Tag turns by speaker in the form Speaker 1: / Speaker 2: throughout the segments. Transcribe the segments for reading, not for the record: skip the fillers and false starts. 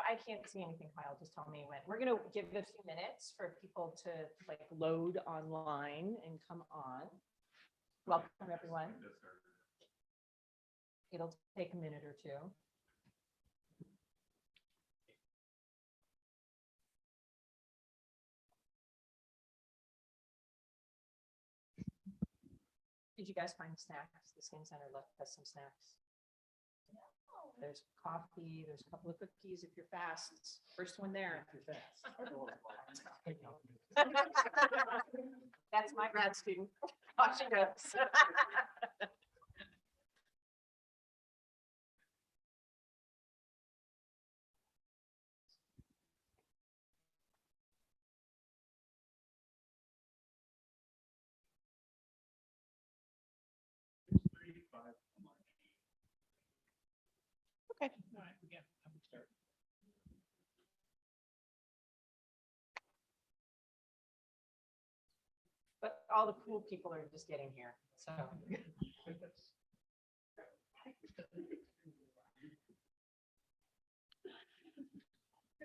Speaker 1: I can't see anything, Kyle, just tell me when. We're gonna give a few minutes for people to like load online and come on. Welcome, everyone. It'll take a minute or two. Did you guys find snacks? The Skin Center left us some snacks. There's coffee, there's a couple of cookies if you're fast. First one there. That's my grad student. Watch it goes. Okay. All right, we can start. But all the cool people are just getting here, so.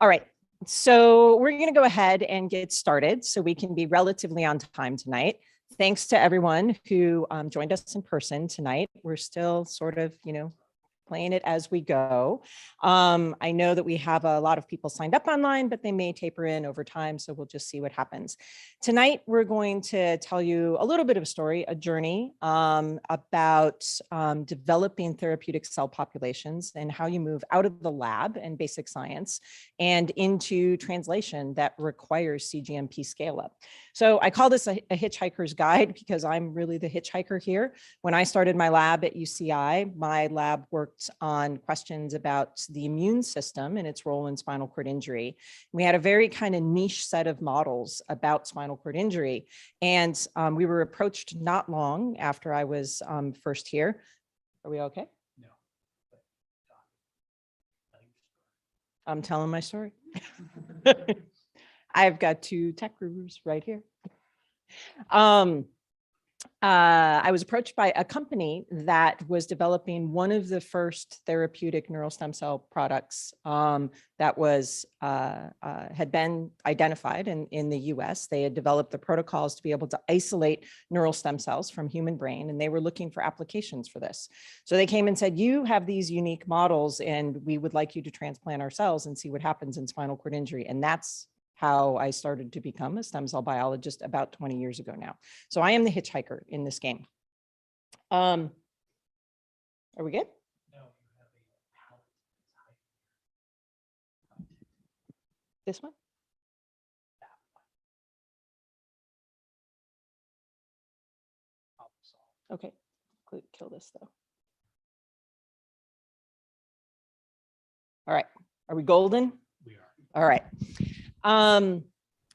Speaker 1: All right, so we're going to go ahead and get started so we can be relatively on time tonight. Thanks to everyone who joined us in person tonight. We're still sort of, playing it as we go. I know that we have a lot of people signed up online, but they may taper in over time, so we'll just see what happens. Tonight, we're going to tell you a little bit of a story, a journey about developing therapeutic cell populations and how you move out of the lab and basic science and into translation that requires CGMP scale up. So I call this a hitchhiker's guide because I'm really the hitchhiker here. When I started my lab at UCI, my lab worked on questions about the immune system and its role in spinal cord injury. We had a very kind of niche set of models about spinal cord injury. And we were approached not long after I was first here. Are we okay? No. I'm telling my story. I've got two tech gurus right here. I was approached by a company that was developing one of the first therapeutic neural stem cell products that was had been identified in the US. They had developed the protocols to be able to isolate neural stem cells from human brain, and they were looking for applications for this. So they came and said, you have these unique models, and we would like you to transplant our cells and see what happens in spinal cord injury. And that's how I started to become a stem cell biologist about 20 years ago now. So I am the hitchhiker in this game. Are we good? No, you have a palette. This one? That one. Okay, kill this though. All right, are we golden? We are. All right.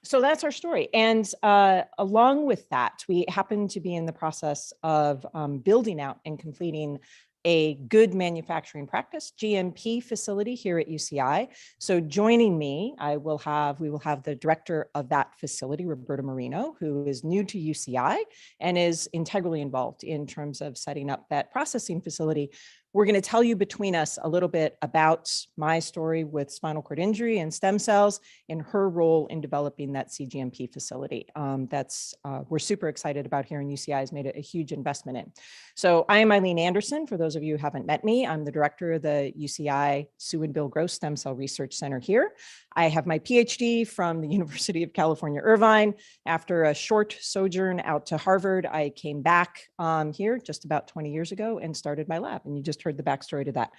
Speaker 1: So that's our story. And along with that, we happen to be in the process of building out and completing a good manufacturing practice GMP facility here at UCI. So joining me, we will have the director of that facility, Roberta Marino, who is new to UCI and is integrally involved in terms of setting up that processing facility. We're going to tell you between us a little bit about my story with spinal cord injury and stem cells and her role in developing that CGMP facility. We're super excited about here, and UCI has made a huge investment in. So I am Aileen Anderson. For those of you who haven't met me, I'm the director of the UCI Sue and Bill Gross Stem Cell Research Center here. I have my PhD from the University of California, Irvine. After a short sojourn out to Harvard, I came back here just about 20 years ago and started my lab. And you just heard the backstory to that.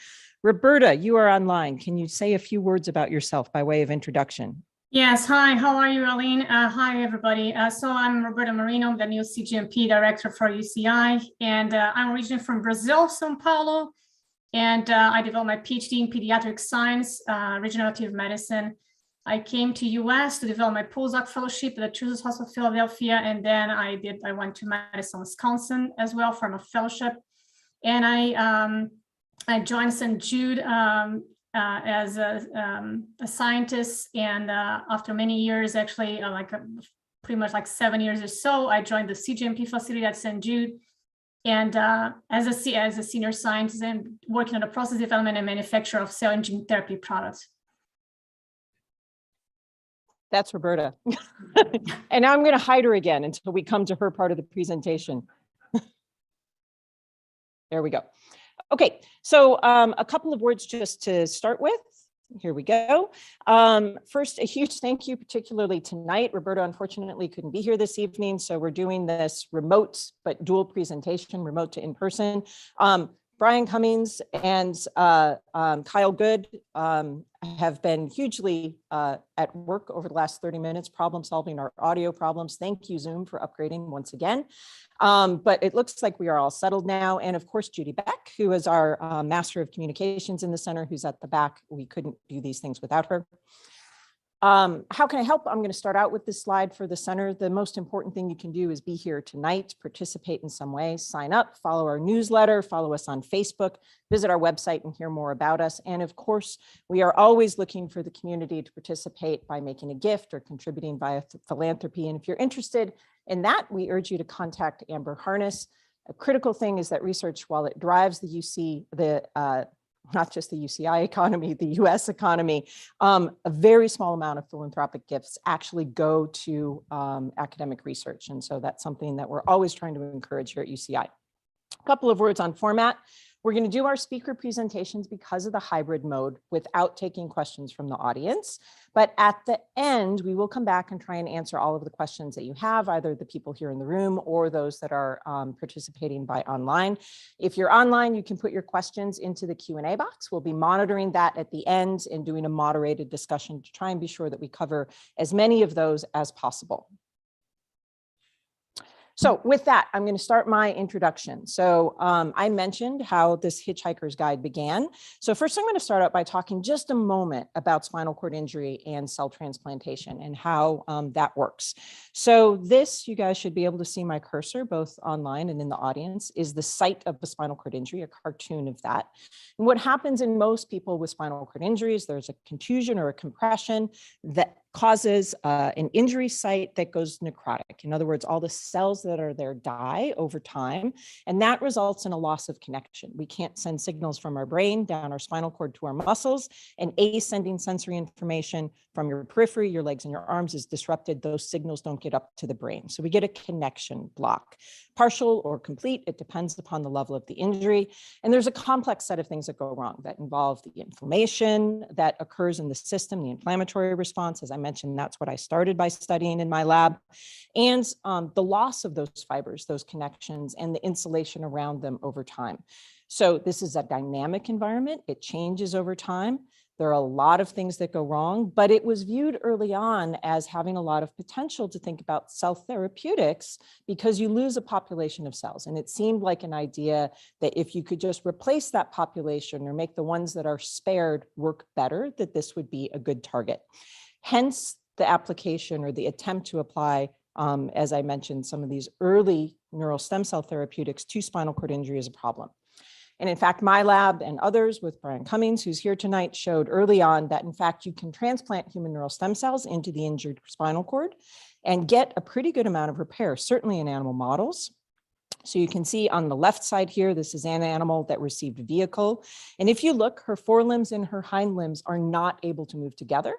Speaker 1: Roberta, you are online. Can you say a few words about yourself by way of introduction?
Speaker 2: Yes. Hi, how are you, Aileen? Hi, everybody. So I'm Roberta Marino, the new CGMP director for UCI, and I'm originally from Brazil, São Paulo, and I developed my PhD in pediatric science, regenerative medicine. I came to US to develop my postdoc fellowship at the Children's Hospital of Philadelphia, and then I went to Madison, Wisconsin as well for my fellowship, and I joined St. Jude as a scientist, and after many years, actually pretty much like 7 years or so, I joined the CGMP facility at St. Jude, and as a senior scientist and working on the process development and manufacture of cell and gene therapy products.
Speaker 1: That's Roberta. And now I'm going to hide her again until we come to her part of the presentation. There we go. Okay, so a couple of words just to start with. Here we go. First, a huge thank you, particularly tonight. Roberta unfortunately couldn't be here this evening, so we're doing this remote but dual presentation, remote to in-person. Brian Cummings and Kyle Good have been hugely at work over the last 30 minutes, problem solving our audio problems. Thank you, Zoom, for upgrading once again. But it looks like we are all settled now. And of course, Judy Beck, who is our Master of Communications in the center, who's at the back. We couldn't do these things without her. How can I help? I'm going to start out with this slide for the center. The most important thing you can do is be here tonight, participate in some way, sign up, follow our newsletter, follow us on Facebook, visit our website and hear more about us. And of course, we are always looking for the community to participate by making a gift or contributing via philanthropy. And if you're interested in that, we urge you to contact Amber Harness. A critical thing is that research, while it drives not just the UCI economy, the US economy, a very small amount of philanthropic gifts actually go to academic research. And so that's something that we're always trying to encourage here at UCI. A couple of words on format. We're going to do our speaker presentations because of the hybrid mode without taking questions from the audience. But at the end, we will come back and try and answer all of the questions that you have, either the people here in the room or those that are participating by online. If you're online, you can put your questions into the Q&A box. We'll be monitoring that at the end and doing a moderated discussion to try and be sure that we cover as many of those as possible. So with that, I'm going to start my introduction. So I mentioned how this Hitchhiker's Guide began. So first, I'm going to start out by talking just a moment about spinal cord injury and cell transplantation and how that works. So this, you guys should be able to see my cursor both online and in the audience, is the site of the spinal cord injury, a cartoon of that. And what happens in most people with spinal cord injuries, there's a contusion or a compression that causes an injury site that goes necrotic. In other words, all the cells that are there die over time, and that results in a loss of connection. We can't send signals from our brain down our spinal cord to our muscles, and sending sensory information from your periphery, your legs and your arms is disrupted. Those signals don't get up to the brain. So we get a connection block, partial or complete. It depends upon the level of the injury. And there's a complex set of things that go wrong that involve the inflammation that occurs in the system, the inflammatory response. As I mentioned, that's what I started by studying in my lab, and the loss of those fibers, those connections, and the insulation around them over time. So this is a dynamic environment. It changes over time. There are a lot of things that go wrong, but it was viewed early on as having a lot of potential to think about cell therapeutics because you lose a population of cells. And it seemed like an idea that if you could just replace that population or make the ones that are spared work better, that this would be a good target. Hence the application or the attempt to apply, as I mentioned, some of these early neural stem cell therapeutics to spinal cord injury is a problem. And in fact, my lab and others with Brian Cummings, who's here tonight, showed early on that in fact, you can transplant human neural stem cells into the injured spinal cord and get a pretty good amount of repair, certainly in animal models. So you can see on the left side here, this is an animal that received a vehicle. And if you look, her forelimbs and her hind limbs are not able to move together.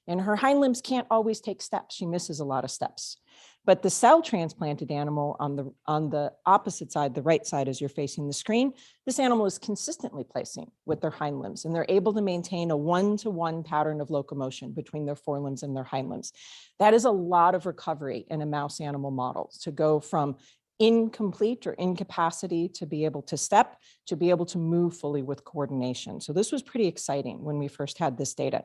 Speaker 1: And her hind limbs can't always take steps. She misses a lot of steps. But the cell transplanted animal on the opposite side, the right side as you're facing the screen, this animal is consistently placing with their hind limbs, and they're able to maintain a one-to-one pattern of locomotion between their forelimbs and their hind limbs. That is a lot of recovery in a mouse animal model to go from incomplete or incapacity to be able to step, to be able to move fully with coordination. So this was pretty exciting when we first had this data.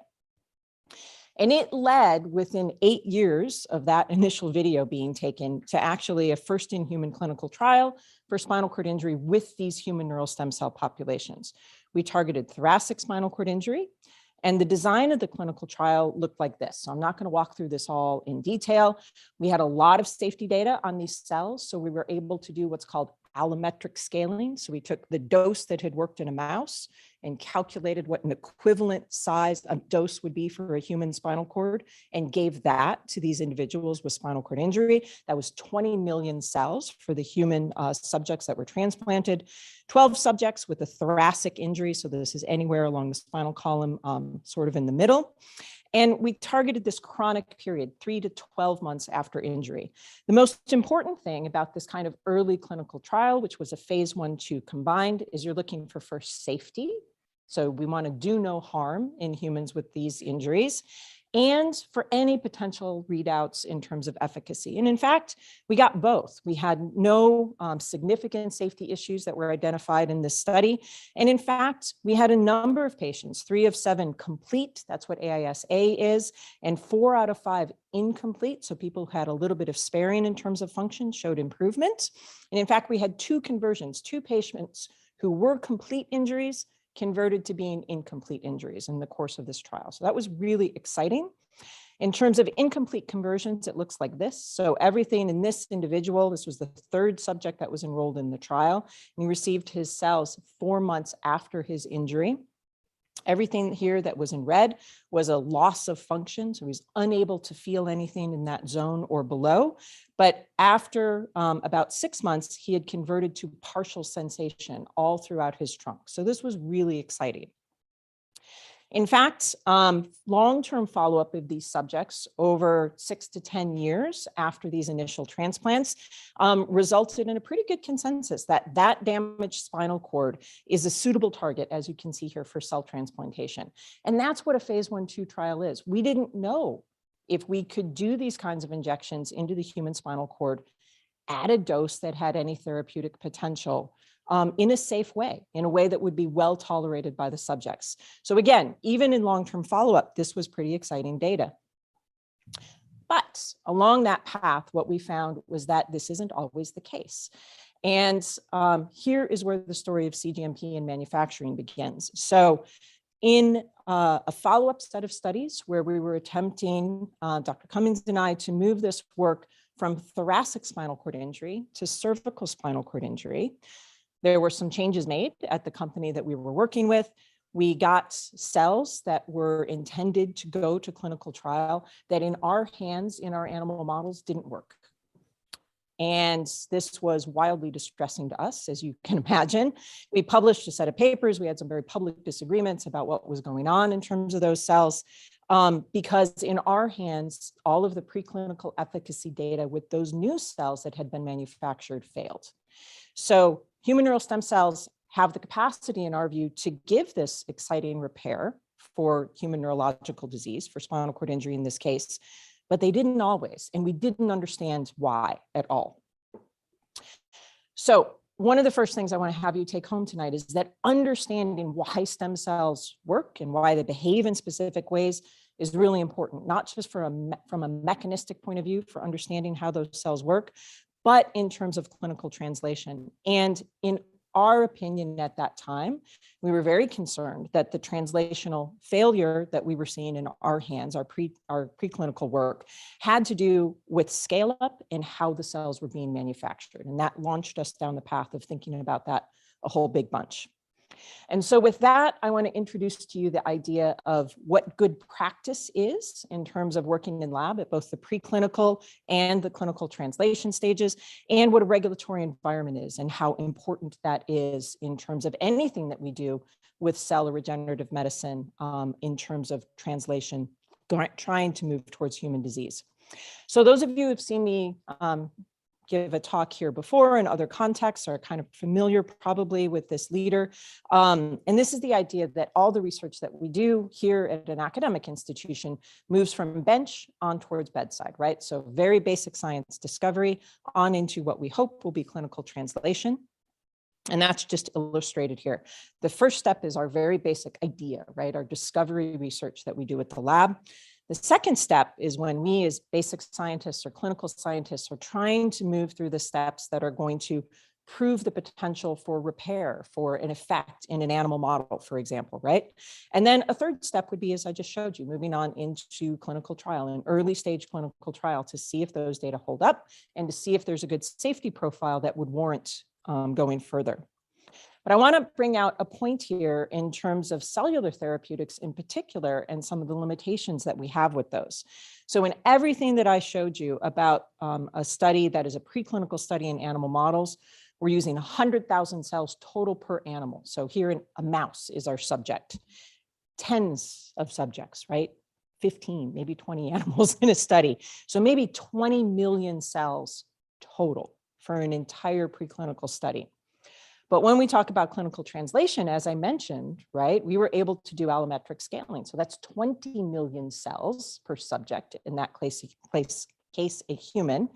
Speaker 1: And it led within 8 years of that initial video being taken to actually a first in human clinical trial for spinal cord injury with these human neural stem cell populations. We targeted thoracic spinal cord injury, and the design of the clinical trial looked like this. So I'm not going to walk through this all in detail. We had a lot of safety data on these cells, so we were able to do what's called allometric scaling. So we took the dose that had worked in a mouse and calculated what an equivalent size of dose would be for a human spinal cord and gave that to these individuals with spinal cord injury. That was 20 million cells for the human subjects that were transplanted, 12 subjects with a thoracic injury. So this is anywhere along the spinal column, sort of in the middle. And we targeted this chronic period, 3 to 12 months after injury. The most important thing about this kind of early clinical trial, which was a phase 1/2 combined, is you're looking for first safety. So we want to do no harm in humans with these injuries, and for any potential readouts in terms of efficacy. And in fact, we got both. We had no significant safety issues that were identified in this study. And in fact, we had a number of patients, 3 of 7 complete, that's what AIS-A is, and 4 out of 5 incomplete. So people who had a little bit of sparing in terms of function showed improvement. And in fact, we had 2 conversions, 2 patients who were complete injuries converted to being incomplete injuries in the course of this trial. So that was really exciting. In terms of incomplete conversions, it looks like this. So everything in this individual, this was the 3rd subject that was enrolled in the trial, and he received his cells 4 months after his injury. Everything here that was in red was a loss of function. So he was unable to feel anything in that zone or below. But after about 6 months, he had converted to partial sensation all throughout his trunk. So this was really exciting. In fact, long-term follow-up of these subjects over 6 to 10 years after these initial transplants resulted in a pretty good consensus that that damaged spinal cord is a suitable target, as you can see here, for cell transplantation. And that's what a phase 1/2 trial is. We didn't know if we could do these kinds of injections into the human spinal cord at a dose that had any therapeutic potential in a safe way, in a way that would be well tolerated by the subjects. So again, even in long-term follow-up, this was pretty exciting data. But along that path, what we found was that this isn't always the case. And here is where the story of CGMP and manufacturing begins. So in a follow-up set of studies where we were attempting, Dr. Cummings and I, to move this work from thoracic spinal cord injury to cervical spinal cord injury, there were some changes made at the company that we were working with. We got cells that were intended to go to clinical trial that in our hands, in our animal models, didn't work. And this was wildly distressing to us, as you can imagine. We published a set of papers. We had some very public disagreements about what was going on in terms of those cells, because in our hands, all of the preclinical efficacy data with those new cells that had been manufactured failed. So human neural stem cells have the capacity, in our view, to give this exciting repair for human neurological disease, for spinal cord injury in this case, but they didn't always, and we didn't understand why at all. So one of the first things I want to have you take home tonight is that understanding why stem cells work and why they behave in specific ways is really important, not just from a mechanistic point of view for understanding how those cells work, but in terms of clinical translation. And in our opinion at that time, we were very concerned that the translational failure that we were seeing in our hands, our preclinical work, had to do with scale up and how the cells were being manufactured. And that launched us down the path of thinking about that a whole big bunch. And so with that, I want to introduce to you the idea of what good practice is in terms of working in lab at both the preclinical and the clinical translation stages, and what a regulatory environment is and how important that is in terms of anything that we do with cell or regenerative medicine in terms of translation, trying to move towards human disease. So those of you who've seen me give a talk here before in other contexts are kind of familiar probably with this leader. And this is the idea that all the research that we do here at an academic institution moves from bench on towards bedside, right? So very basic science discovery on into what we hope will be clinical translation. And that's just illustrated here. The first step is our very basic idea, right? Our discovery research that we do at the lab. The second step is when we as basic scientists or clinical scientists are trying to move through the steps that are going to prove the potential for repair, for an effect in an animal model, for example, right? And then a third step would be, as I just showed you, moving on into clinical trial, an early stage clinical trial to see if those data hold up and to see if there's a good safety profile that would warrant going further. But I want to bring out a point here in terms of cellular therapeutics in particular and some of the limitations that we have with those. So in everything that I showed you about a study that is a preclinical study in animal models, we're using 100,000 cells total per animal. So here a mouse is our subject, tens of subjects, right? 15, maybe 20 animals in a study. So maybe 20 million cells total for an entire preclinical study. But when we talk about clinical translation, as I mentioned, right, we were able to do allometric scaling. So that's 20 million cells per subject, in that case a human,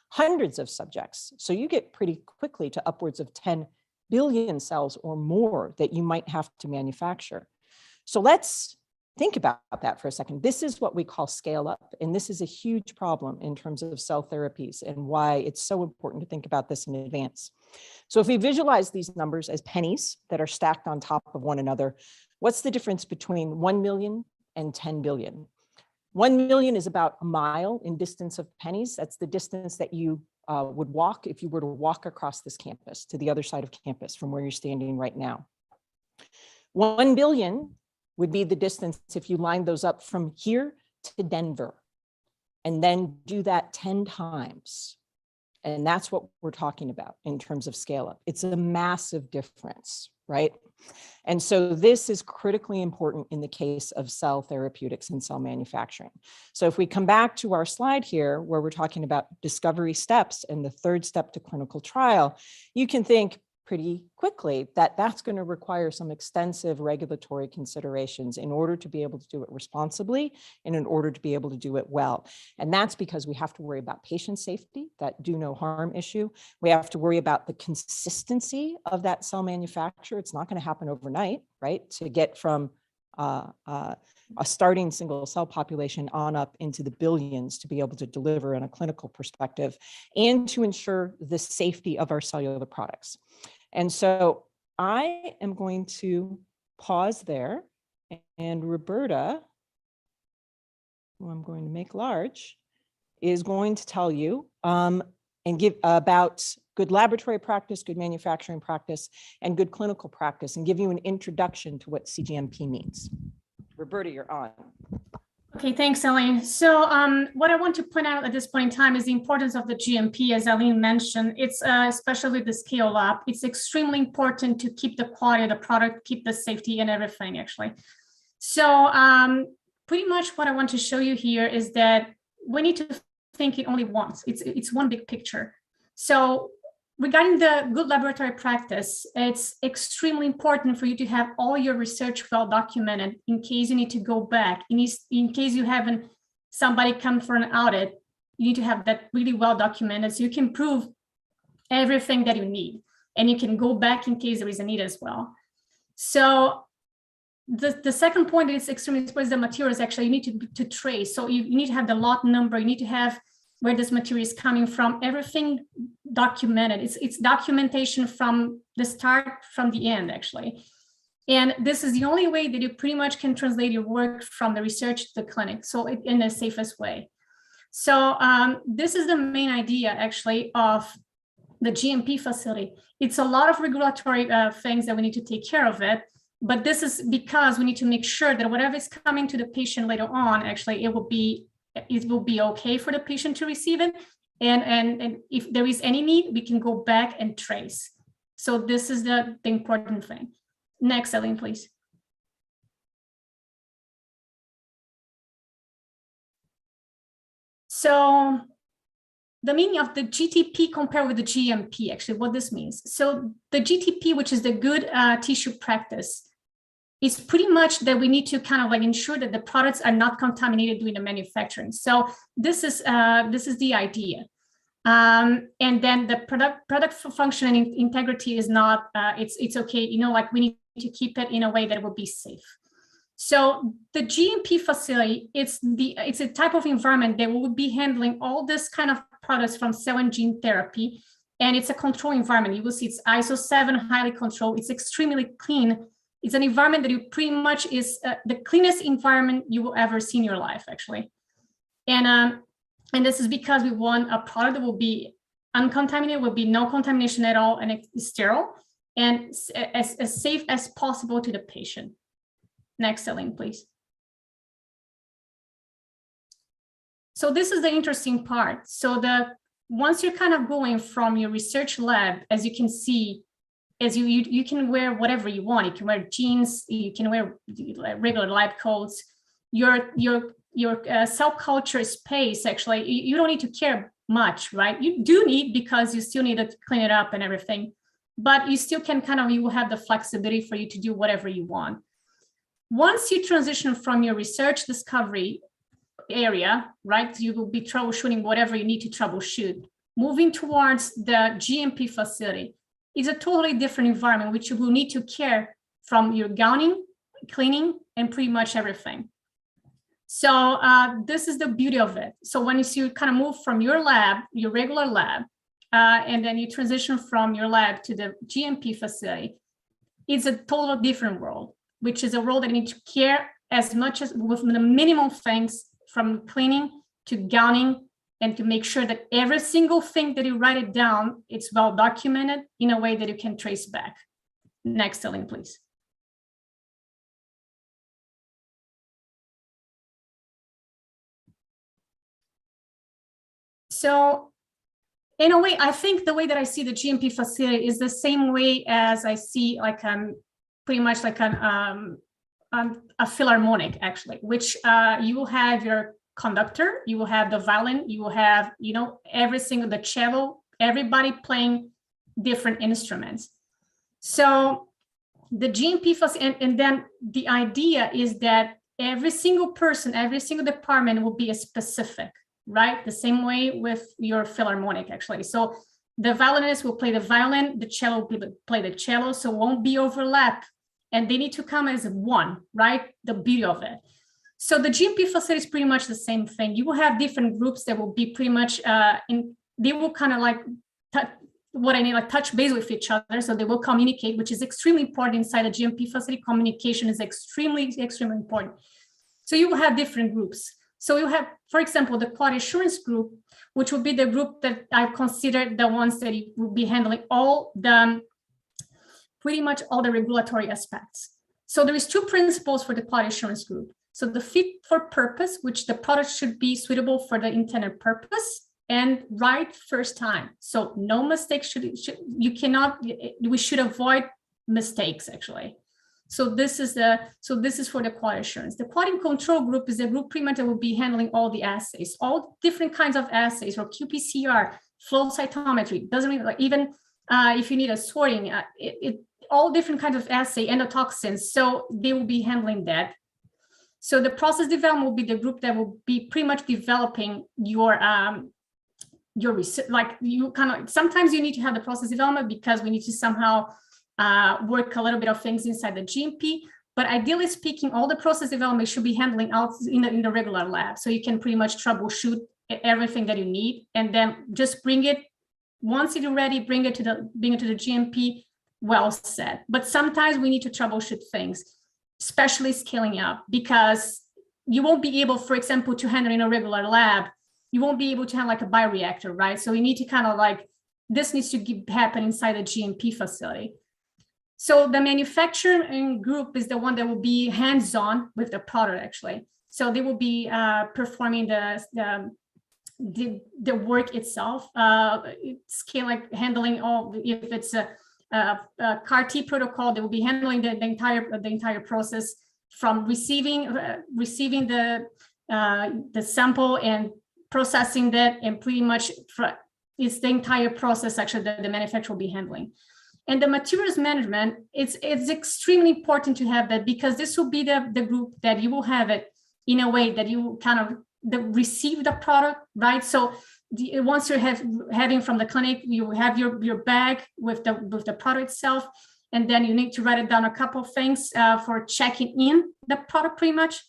Speaker 1: hundreds of subjects. So you get pretty quickly to upwards of 10 billion cells or more that you might have to manufacture. So let's think about that for a second. This is what we call scale up, and this is a huge problem in terms of cell therapies and why it's so important to think about this in advance. So if we visualize these numbers as pennies that are stacked on top of one another, what's the difference between 1 million and 10 billion? 1 million is about a mile in distance of pennies. That's the distance that you would walk if you were to walk across this campus to the other side of campus from where you're standing right now. 1 billion would be the distance if you line those up from here to Denver, and then do that 10 times. And that's what we're talking about in terms of scale up. It's a massive difference, right? And so this is critically important in the case of cell therapeutics and cell manufacturing. So if we come back to our slide here, where we're talking about discovery steps and the third step to clinical trial, you can think pretty quickly that that's going to require some extensive regulatory considerations in order to be able to do it responsibly and in order to be able to do it well. And that's because we have to worry about patient safety, that do no harm issue. We have to worry about the consistency of that cell manufacture. It's not going to happen overnight, right? To get from a starting single cell population on up into the billions to be able to deliver in a clinical perspective and to ensure the safety of our cellular products. And so I am going to pause there, and Roberta, who I'm going to make large, is going to tell you and give about good laboratory practice, good manufacturing practice, and good clinical practice, and give you an introduction to what CGMP means. Roberta, you're on.
Speaker 2: Okay, thanks, Aileen. So what I want to point out at this point in time is the importance of the GMP, as Aileen mentioned. It's especially the scale up. It's extremely important to keep the quality of the product, keep the safety and everything, actually. So pretty much what I want to show you here is that we need to think it only once. It's one big picture. So regarding the good laboratory practice, it's extremely important for you to have all your research well documented in case you need to go back. In case you haven't somebody come for an audit, you need to have that really well documented so you can prove everything that you need. And you can go back in case there is a need as well. So the second point is extremely important is the materials actually you need to trace. So you need to have the lot number, you need to have where this material is coming from, everything documented. It's documentation from the start, from the end, actually. And this is the only way that you pretty much can translate your work from the research to the clinic, so in the safest way. So this is the main idea, actually, of the GMP facility. It's a lot of regulatory things that we need to take care of it, but this is because we need to make sure that whatever is coming to the patient later on, actually, it will be okay for the patient to receive it. And if there is any need, we can go back and trace. So this is the important thing. Next, Aileen, please. So the meaning of the GTP compared with the GMP, actually, what this means. So the GTP, which is the good tissue practice, it's pretty much that we need to kind of like ensure that the products are not contaminated during the manufacturing. So this is the idea. And then the product function and integrity is not, it's okay, you know, like we need to keep it in a way that will be safe. So the GMP facility, it's a type of environment that will be handling all this kind of products from cell and gene therapy. And it's a control environment. You will see it's ISO 7 highly controlled. It's extremely clean. It's an environment that you pretty much is the cleanest environment you will ever see in your life, actually. And this is because we want a product that will be uncontaminated, will be no contamination at all, and it's sterile, and as safe as possible to the patient. Next, Aileen, please. So this is the interesting part. So once you're kind of going from your research lab, as you can see, as you can wear whatever you want. You can wear jeans, you can wear regular lab coats. Your cell culture space, actually, you don't need to care much, right? You do need, because you still need to clean it up and everything, but you still can you will have the flexibility for you to do whatever you want. Once you transition from your research discovery area, right, you will be troubleshooting whatever you need to troubleshoot. Moving towards the GMP facility is a totally different environment, which you will need to care from your gowning, cleaning, and pretty much everything. So this is the beauty of it. So when you move from your lab, your regular lab, and then you transition from your lab to the GMP facility, it's a total different world, which is a world that you need to care as much as with the minimum things, from cleaning to gowning, and to make sure that every single thing that you write it down, it's well documented in a way that you can trace back. Next, Aileen, please. So in a way, I think the way that I see the GMP facility is the same way as I see pretty much like a philharmonic, actually, which you will have your conductor, you will have the violin, you will have, every single, the cello, everybody playing different instruments. So the GMP facility, and then the idea is that every single person, every single department will be a specific, right? The same way with your philharmonic, actually. So the violinist will play the violin, the cello will play the cello, so it won't be overlap, and they need to come as one, right? The beauty of it. So the GMP facility is pretty much the same thing. You will have different groups that will be pretty much, they will touch base with each other. So they will communicate, which is extremely important inside a GMP facility. Communication is extremely, extremely important. So you will have different groups. So you have, for example, the quality assurance group, which will be the group that I consider the ones that will be handling pretty much all the regulatory aspects. So there is two principles for the quality assurance group. So the fit for purpose, which the product should be suitable for the intended purpose and right first time. So no mistakes we should avoid mistakes, actually. So this is for the quality assurance. The quality control group is a group pretty much that will be handling all the assays, all different kinds of assays, or qPCR, flow cytometry, doesn't really, even if you need a sorting, all different kinds of assay, endotoxins. So they will be handling that. So the process development will be the group that will be pretty much developing your research. Like sometimes you need to have the process development because we need to somehow work a little bit of things inside the GMP, but ideally speaking, all the process development should be handling out in the regular lab. So you can pretty much troubleshoot everything that you need, and then just bring it, once it's ready, bring it to the GMP, well set. But sometimes we need to troubleshoot things, especially scaling up, because you won't be able, for example, to handle in a regular lab, you won't be able to handle like a bioreactor, right? So you need to this needs to happen inside a GMP facility. So the manufacturing group is the one that will be hands-on with the product, actually. So they will be performing the work itself, handling all, if it's a CAR-T protocol, they will be handling the entire process from receiving the sample and processing that, and pretty much it's the entire process actually that the manufacturer will be handling. And the materials management, it's extremely important to have that, because this will be the group that you will have it in a way that you receive the product, right? So once you're having from the clinic, you have your bag with the product itself, and then you need to write it down a couple of things for checking in the product pretty much.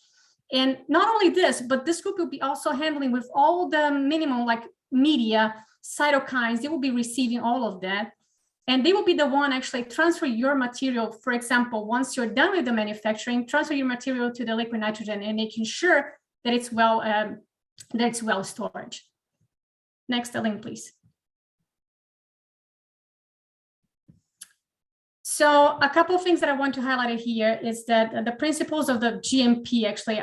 Speaker 2: And not only this, but this group will be also handling with all the minimum like media, cytokines, they will be receiving all of that. And they will be the one actually transfer your material. For example, once you're done with the manufacturing, transfer your material to the liquid nitrogen and making sure that it's well stored. Next, Aileen, please. So a couple of things that I want to highlight here is that the principles of the GMP, actually,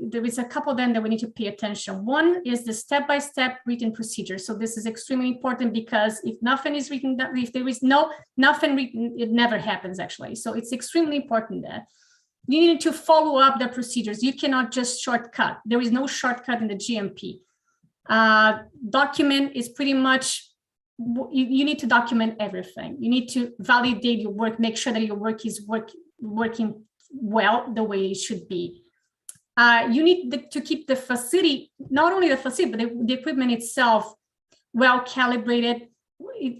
Speaker 2: there is a couple of them that we need to pay attention. One is the step-by-step written procedure. So this is extremely important, because if nothing is written, if there is nothing written, it never happens, actually. So it's extremely important that. you need to follow up the procedures. You cannot just shortcut. There is no shortcut in the GMP. Document is pretty much, you need to document everything. You need to validate your work, make sure that your work is working well the way it should be. You need to keep the facility, not only the facility, but the equipment itself well calibrated,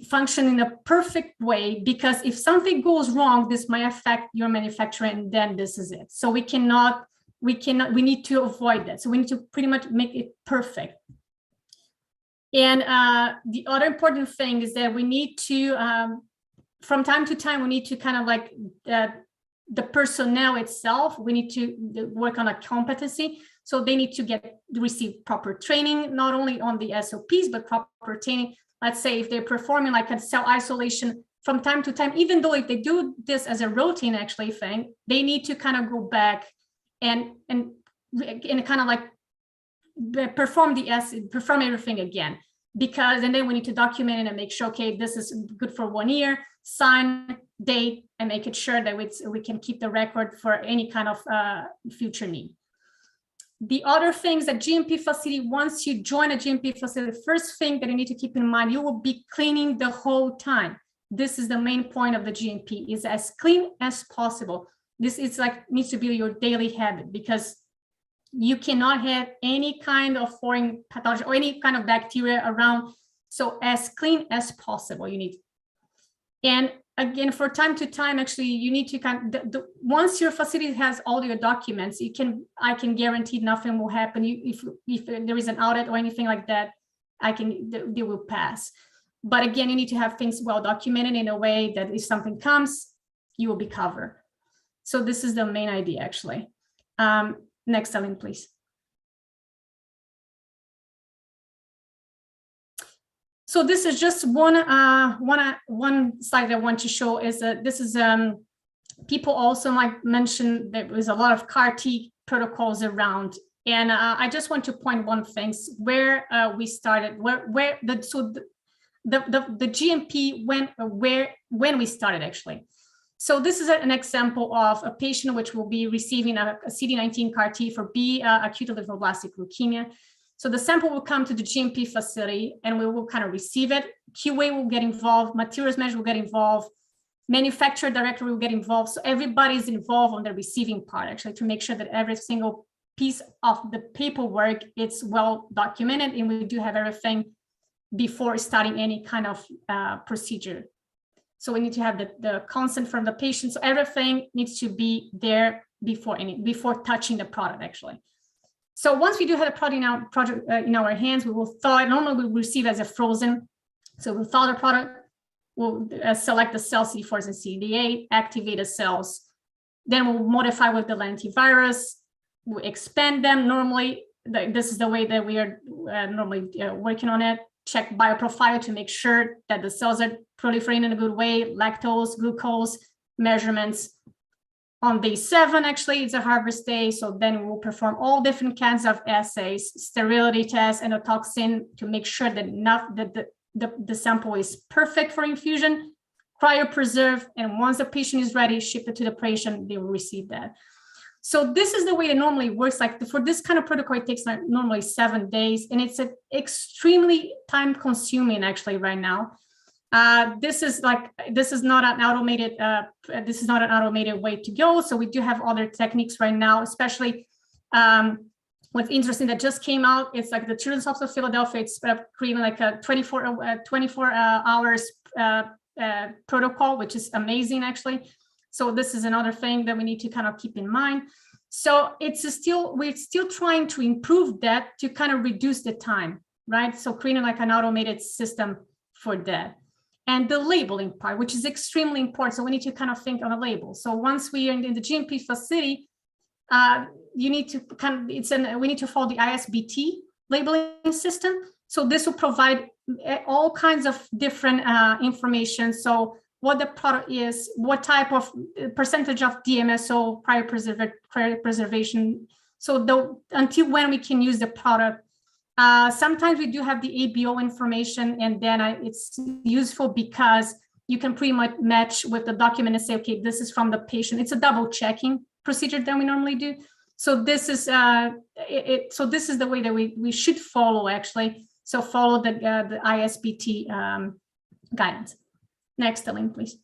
Speaker 2: function in a perfect way, because if something goes wrong, this might affect your manufacturing, and then this is it. So we need to avoid that. So we need to pretty much make it perfect. And the other important thing is that we need to, from time to time, we need to kind of like the personnel itself, we need to work on a competency. So they need to receive proper training, not only on the SOPs, but proper training. Let's say if they're performing like a cell isolation from time to time, even though if they do this as a routine actually thing, they need to kind of go back and kind of like perform everything again, because, and then we need to document it and make sure, okay, this is good for 1 year, sign, date, and make it sure that we can keep the record for any kind of future need. The other things that GMP facility, once you join a GMP facility, the first thing that you need to keep in mind, you will be cleaning the whole time. This is the main point of the GMP, is as clean as possible. This is like, needs to be your daily habit, because you cannot have any kind of foreign pathogen or any kind of bacteria around. So as clean as possible, you need. And again, for time to time, actually, you need to kind of, once your facility has all your documents, I can guarantee nothing will happen. If there is an audit or anything like that, they will pass. But again, you need to have things well documented in a way that if something comes, you will be covered. So this is the main idea, actually. Next, Aileen, please. So this is just one slide I want to show, is that this is people also might mention there was a lot of CAR-T protocols around, and I just want to point one thing where we started, the GMP when we started actually. So this is an example of a patient which will be receiving a CD19 CAR-T for B, acute lymphoblastic leukemia. So the sample will come to the GMP facility and we will kind of receive it. QA will get involved, materials manager will get involved, manufacturer director will get involved. So everybody's involved on the receiving part, actually, to make sure that every single piece of the paperwork is well documented, and we do have everything before starting any kind of procedure. So we need to have the consent from the patient. So everything needs to be there before touching the product, actually. So once we do have the product in our hands, we will thaw it. Normally we receive as a frozen. So we'll thaw the product, we'll select the cell CD4s and CD8, activate the cells. Then we'll modify with the lentivirus, we'll expand them. Normally, this is the way that we are normally working on it. Check bioprofile to make sure that the cells are proliferating in a good way, lactose, glucose, measurements. On day 7, actually, it's a harvest day. So then we will perform all different kinds of assays, sterility tests, endotoxin, to make sure that the sample is perfect for infusion, cryopreserve, and once the patient is ready, ship it to the patient, they will receive that. So this is the way it normally works. Like for this kind of protocol, it takes like normally 7 days, and it's extremely time consuming actually right now. This is not an automated way to go. So we do have other techniques right now, especially what's interesting that just came out. It's like the Children's Hospital of Philadelphia. It's creating like a 24 hours protocol, which is amazing actually. So this is another thing that we need to kind of keep in mind. So we're still trying to improve that to kind of reduce the time, right? So creating like an automated system for that. And the labeling part, which is extremely important. So we need to kind of think on a label. So once we are in the GMP facility, you need to we need to follow the ISBT labeling system. So this will provide all kinds of different information. So what the product is, what type of percentage of DMSO, prior preservation. So until when we can use the product. Sometimes we do have the ABO information, and then it's useful because you can pretty much match with the document and say, okay, this is from the patient. It's a double checking procedure that we normally do. So this is so this is the way that we should follow, actually. So follow the ISBT guidance. Next, Aileen, please.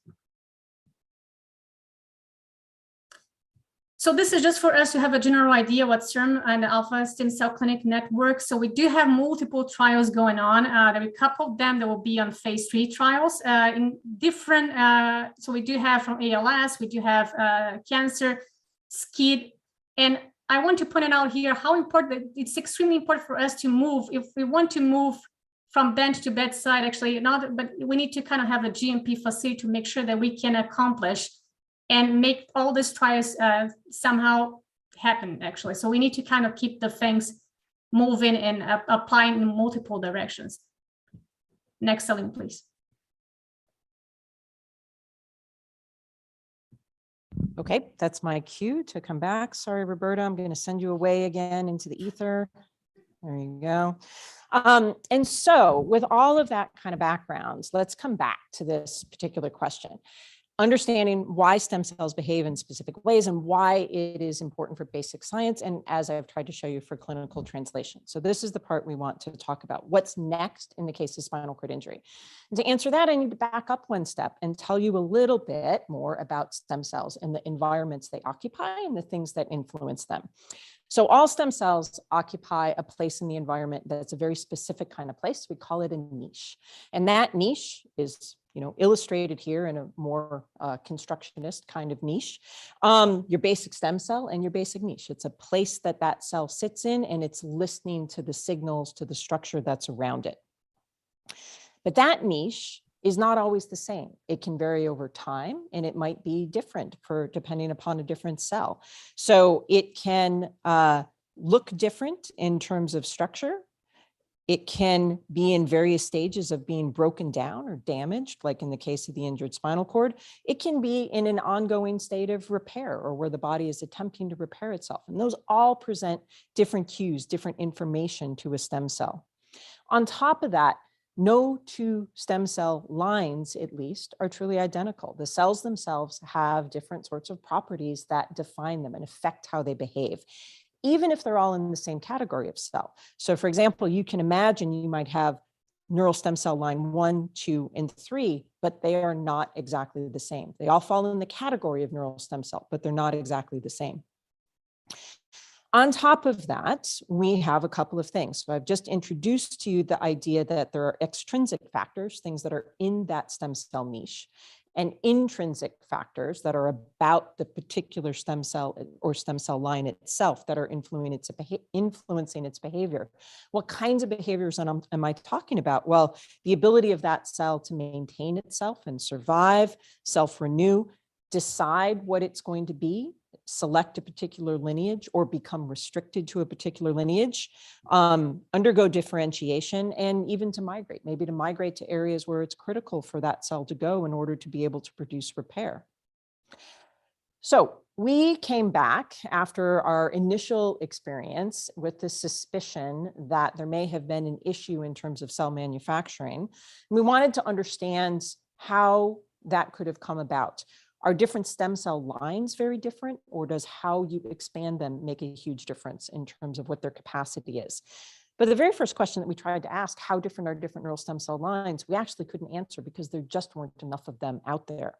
Speaker 2: So this is just for us to have a general idea what CERM and the Alpha Stem Cell Clinic Network. So we do have multiple trials going on. There are a couple of them that will be on phase 3 trials in different. So we do have from ALS, we do have cancer, SCID, and I want to point it out here how important it's extremely important for us to move. If we want to move from bench to bedside, actually, not, but we need to kind of have a GMP facility to make sure that we can accomplish and make all these trials somehow happen, actually. So we need to kind of keep the things moving and applying in multiple directions. Next, Aileen, please.
Speaker 1: Okay, that's my cue to come back. Sorry, Roberta, I'm going to send you away again into the ether. There you go. And so with all of that kind of background, let's come back to this particular question. Understanding why stem cells behave in specific ways and why it is important for basic science, and as I've tried to show you, for clinical translation. So this is the part we want to talk about. What's next in the case of spinal cord injury? And to answer that, I need to back up one step and tell you a little bit more about stem cells and the environments they occupy and the things that influence them. So all stem cells occupy a place in the environment that's a very specific kind of place. We call it a niche. And that niche is illustrated here in a more constructionist kind of niche. Your basic stem cell and your basic niche. It's a place that that cell sits in, and it's listening to the signals, to the structure that's around it. But that niche is not always the same. It can vary over time, and it might be different depending upon a different cell. So it can look different in terms of structure. It can be in various stages of being broken down or damaged, like in the case of the injured spinal cord. It can be in an ongoing state of repair, or where the body is attempting to repair itself. And those all present different cues, different information to a stem cell. On top of that, no two stem cell lines, at least, are truly identical. The cells themselves have different sorts of properties that define them and affect how they behave, even if they're all in the same category of cell. So for example, you can imagine you might have neural stem cell line 1, 2, and 3, but they are not exactly the same. They all fall in the category of neural stem cell, but they're not exactly the same. On top of that, we have a couple of things. So I've just introduced to you the idea that there are extrinsic factors, things that are in that stem cell niche, and intrinsic factors that are about the particular stem cell or stem cell line itself that are influencing its behavior. What kinds of behaviors am I talking about? Well, the ability of that cell to maintain itself and survive, self-renew, decide what it's going to be, select a particular lineage or become restricted to a particular lineage, undergo differentiation, and even to migrate, maybe to migrate to areas where it's critical for that cell to go in order to be able to produce repair. So we came back after our initial experience with the suspicion that there may have been an issue in terms of cell manufacturing. We wanted to understand how that could have come about. Are different stem cell lines very different, or does how you expand them make a huge difference in terms of what their capacity is? But the very first question that we tried to ask, how different are different neural stem cell lines, we actually couldn't answer because there just weren't enough of them out there.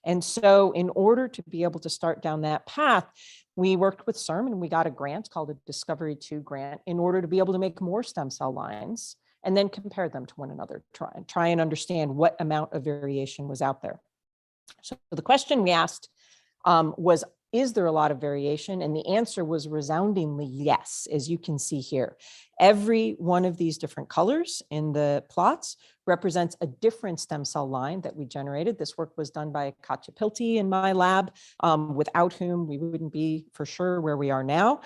Speaker 1: And so in order to be able to start down that path, we worked with CERM and we got a grant called a Discovery 2 grant in order to be able to make more stem cell lines and then compare them to one another, try and understand what amount of variation was out there. So the question we asked was, is there a lot of variation? And the answer was resoundingly yes, as you can see here. Every one of these different colors in the plots represents a different stem cell line that we generated. This work was done by Katja Pilti in my lab, without whom we wouldn't be for sure where we are now.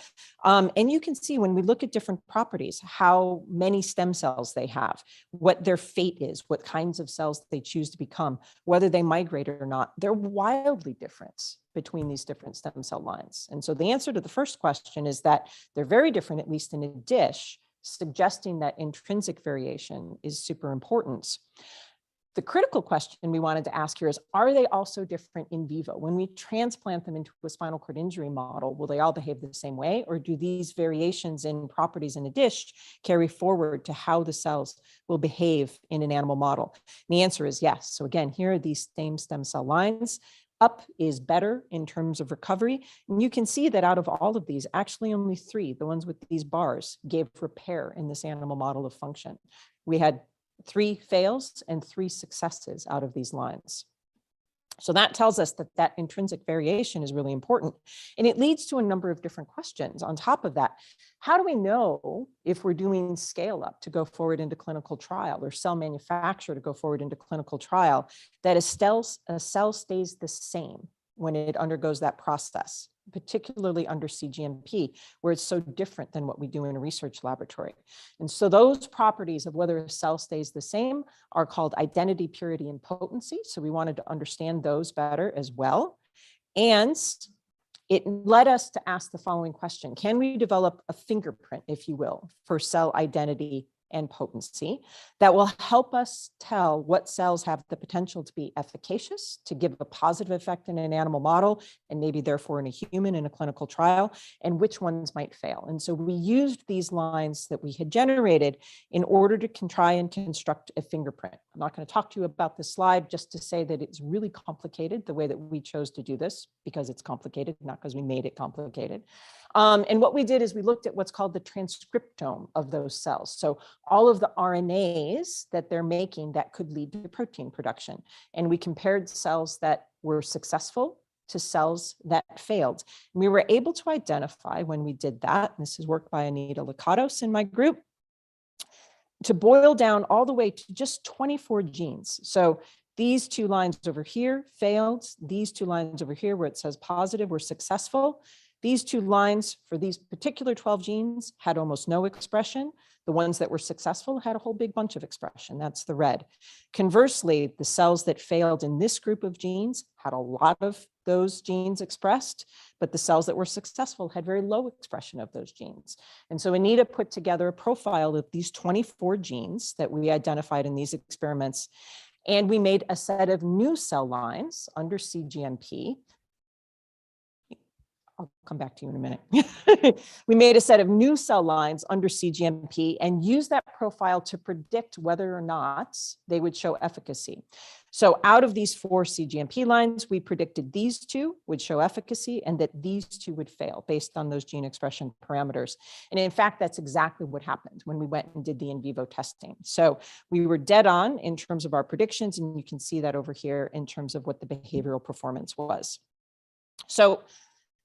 Speaker 1: And you can see when we look at different properties, how many stem cells they have, what their fate is, what kinds of cells they choose to become, whether they migrate or not. They're wildly different between these different stem cell lines. And so the answer to the first question is that they're very different, at least in a dish, suggesting that intrinsic variation is super important. The critical question we wanted to ask here is, are they also different in vivo? When we transplant them into a spinal cord injury model, will they all behave the same way? Or do these variations in properties in a dish carry forward to how the cells will behave in an animal model? And the answer is yes. So again, here are these same stem cell lines. Up is better in terms of recovery. And you can see that out of all of these, actually only 3, the ones with these bars, gave repair in this animal model of function. We had 3 fails and 3 successes out of these lines. So that tells us that that intrinsic variation is really important. And it leads to a number of different questions. On top of that, how do we know if we're doing scale up to go forward into clinical trial or cell manufacture to go forward into clinical trial, that a cell stays the same when it undergoes that process, particularly under CGMP, where it's so different than what we do in a research laboratory. And so those properties of whether a cell stays the same are called identity, purity, and potency. So we wanted to understand those better as well. And it led us to ask the following question: can we develop a fingerprint, if you will, for cell identity and potency that will help us tell what cells have the potential to be efficacious, to give a positive effect in an animal model, and maybe therefore in a human in a clinical trial, and which ones might fail? And so we used these lines that we had generated in order to try and construct a fingerprint. I'm not going to talk to you about this slide, just to say that it's really complicated the way that we chose to do this, because it's complicated, not because we made it complicated. And what we did is we looked at what's called the transcriptome of those cells. So all of the RNAs that they're making that could lead to protein production. And we compared cells that were successful to cells that failed. And we were able to identify when we did that, and this is work by Anita Lakatos in my group, to boil down all the way to just 24 genes. So these 2 lines over here failed. These 2 lines over here where it says positive were successful. These 2 lines for these particular 12 genes had almost no expression. The ones that were successful had a whole big bunch of expression. That's the red. Conversely, the cells that failed in this group of genes had a lot of those genes expressed, but the cells that were successful had very low expression of those genes. And so Anita put together a profile of these 24 genes that we identified in these experiments. And we made a set of new cell lines under CGMP. I'll come back to you in a minute. We made a set of new cell lines under CGMP and used that profile to predict whether or not they would show efficacy. So out of these 4 CGMP lines, we predicted these 2 would show efficacy and that these 2 would fail based on those gene expression parameters. And in fact, that's exactly what happened when we went and did the in vivo testing. So we were dead on in terms of our predictions, and you can see that over here in terms of what the behavioral performance was. So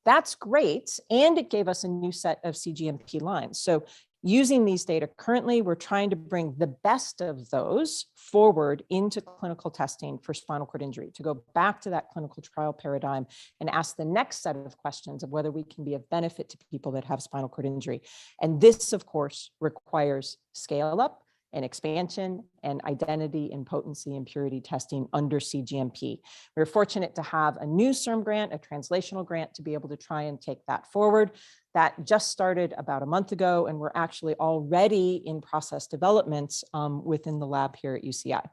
Speaker 1: that's great. And it gave us a new set of CGMP lines. So using these data currently, we're trying to bring the best of those forward into clinical testing for spinal cord injury, to go back to that clinical trial paradigm and ask the next set of questions of whether we can be of benefit to people that have spinal cord injury. And this, of course, requires scale up and expansion and identity and potency and purity testing under CGMP. We're fortunate to have a new CIRM grant, a translational grant, to be able to try and take that forward. That just started about a month ago, and we're actually already in process development within the lab here at UCI.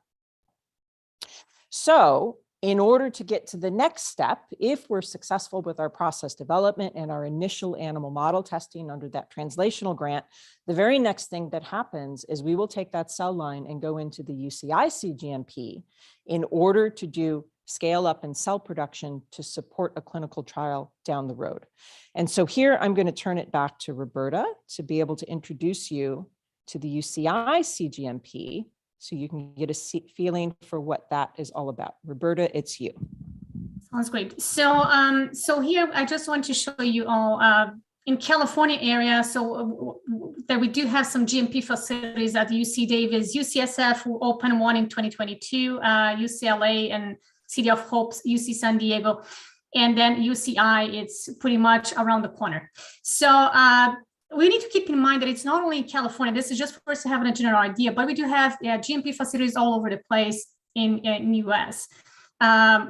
Speaker 1: So in order to get to the next step, if we're successful with our process development and our initial animal model testing under that translational grant, the very next thing that happens is we will take that cell line and go into the UCI CGMP in order to do scale up and cell production to support a clinical trial down the road. And so here I'm going to turn it back to Roberta to be able to introduce you to the UCI CGMP, so you can get a feeling for what that is all about. Roberta, it's you.
Speaker 2: Sounds great. So, so here I just want to show you all in California area. So that we do have some GMP facilities at UC Davis, UCSF who opened one in 2022, UCLA and City of Hope, UC San Diego, and then UCI. It's pretty much around the corner. So we need to keep in mind that it's not only in California. This is just for us to have a general idea, but we do have GMP facilities all over the place in US,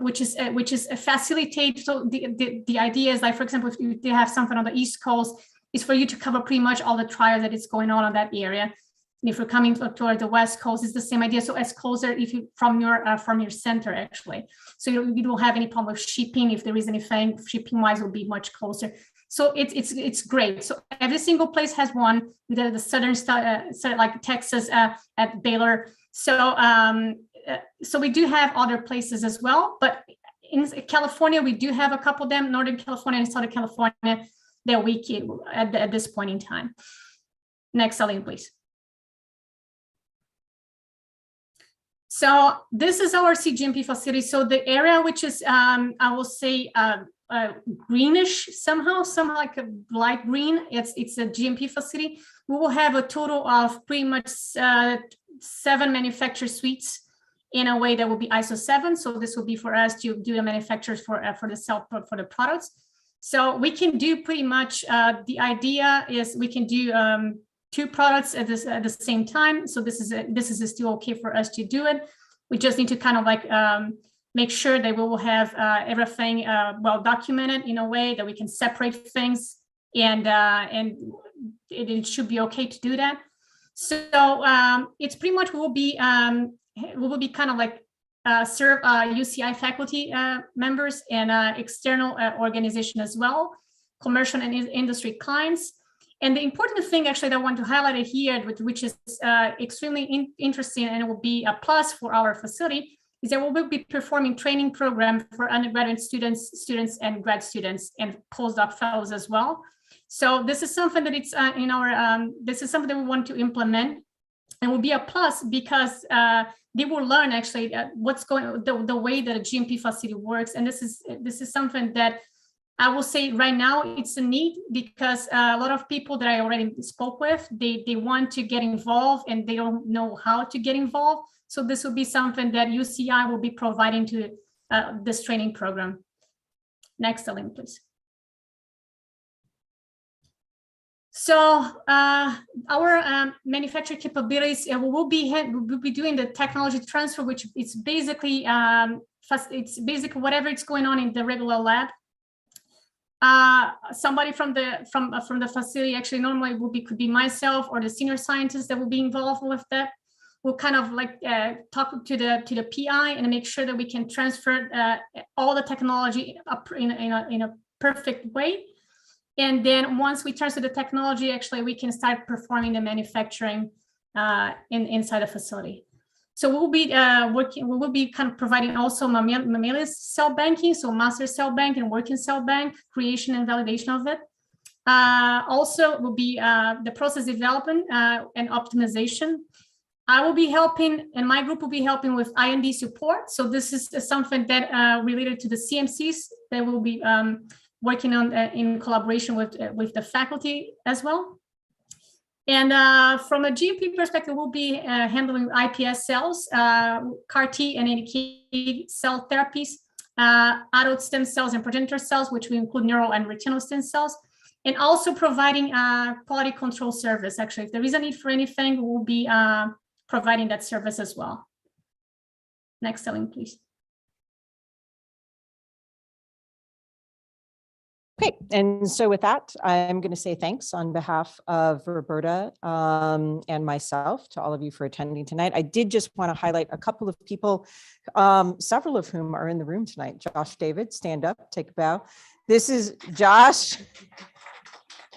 Speaker 2: which is facilitate. So the idea is, like, for example, if they have something on the East Coast, is for you to cover pretty much all the trials that is going on in that area. And if you're coming toward the West Coast, it's the same idea. So as closer if you from your center, actually. So you don't have any problem with shipping. If there is anything, shipping wise will be much closer. So it's great. So every single place has one. The southern like Texas at Baylor. So so we do have other places as well, but in California we do have a couple of them, Northern California and Southern California, that we can at this point in time. Next, Aileen, please. So this is our CGMP facility. So the area which is I will say greenish somehow like a light green, it's a GMP facility. We will have a total of pretty much 7 manufacturer suites in a way that will be ISO 7. So this will be for us to do the manufacturers for the products. So we can do pretty much the idea is we can do 2 products at the same time. So this is still okay for us to do it. We just need to kind of like make sure that we will have everything well documented in a way that we can separate things, and it should be okay to do that. So it's pretty much we will be kind of like serve UCI faculty members and external organization as well, commercial and industry clients. And the important thing actually that I want to highlight here, which is extremely interesting and it will be a plus for our facility, is that we will be performing training program for undergraduate students and grad students and postdoc fellows as well. So this is something that it's in our, this is something that we want to implement, and will be a plus because they will learn actually what's going, the way that a GMP facility works. And this is something that I will say right now it's a need, because a lot of people that I already spoke with, they want to get involved and they don't know how to get involved. So this will be something that UCI will be providing to this training program. Next, Aileen, please. So our manufacturing capabilities, we will be doing the technology transfer, which it's basically whatever it's going on in the regular lab. Somebody from the facility, actually normally could be myself or the senior scientist that will be involved with that. We'll kind of like talk to the PI and make sure that we can transfer all the technology up in a perfect way. And then once we transfer the technology, actually we can start performing the manufacturing inside the facility. So we'll be we will be kind of providing also mammalian cell banking, so master cell bank and working cell bank, creation and validation of it. Also will be the process development and optimization. I will be helping, and my group will be helping with IND support. So this is something that related to the CMCs that we'll be working on in collaboration with the faculty as well. And from a GMP perspective, we'll be handling iPS cells, CAR-T and NK cell therapies, adult stem cells and progenitor cells, which we include neural and retinal stem cells, and also providing quality control service. Actually, if there is a need for anything, we'll be providing that service as well. Next, Aileen, please.
Speaker 1: Okay, and so with that, I'm going to say thanks on behalf of Roberta and myself to all of you for attending tonight. I did just want to highlight a couple of people, several of whom are in the room tonight. Josh David, stand up, take a bow. This is Josh.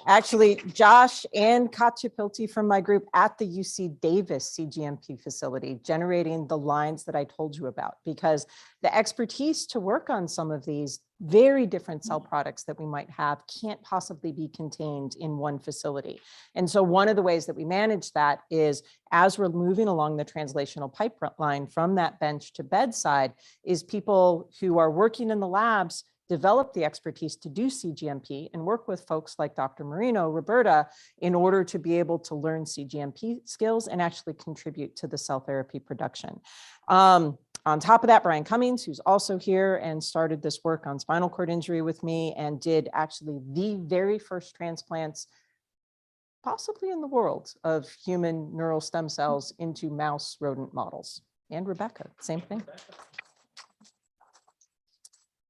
Speaker 1: Actually, Josh and Katya Pilty from my group at the UC Davis CGMP facility, generating the lines that I told you about, because the expertise to work on some of these very different cell products that we might have can't possibly be contained in one facility. And so one of the ways that we manage that is, as we're moving along the translational pipeline from that bench to bedside, is people who are working in the labs develop the expertise to do CGMP and work with folks like Dr. Marino, Roberta, in order to be able to learn CGMP skills and actually contribute to the cell therapy production. On top of that, Brian Cummings, who's also here and started this work on spinal cord injury with me and did actually the very first transplants possibly in the world of human neural stem cells into mouse rodent models. And Rebecca, same thing.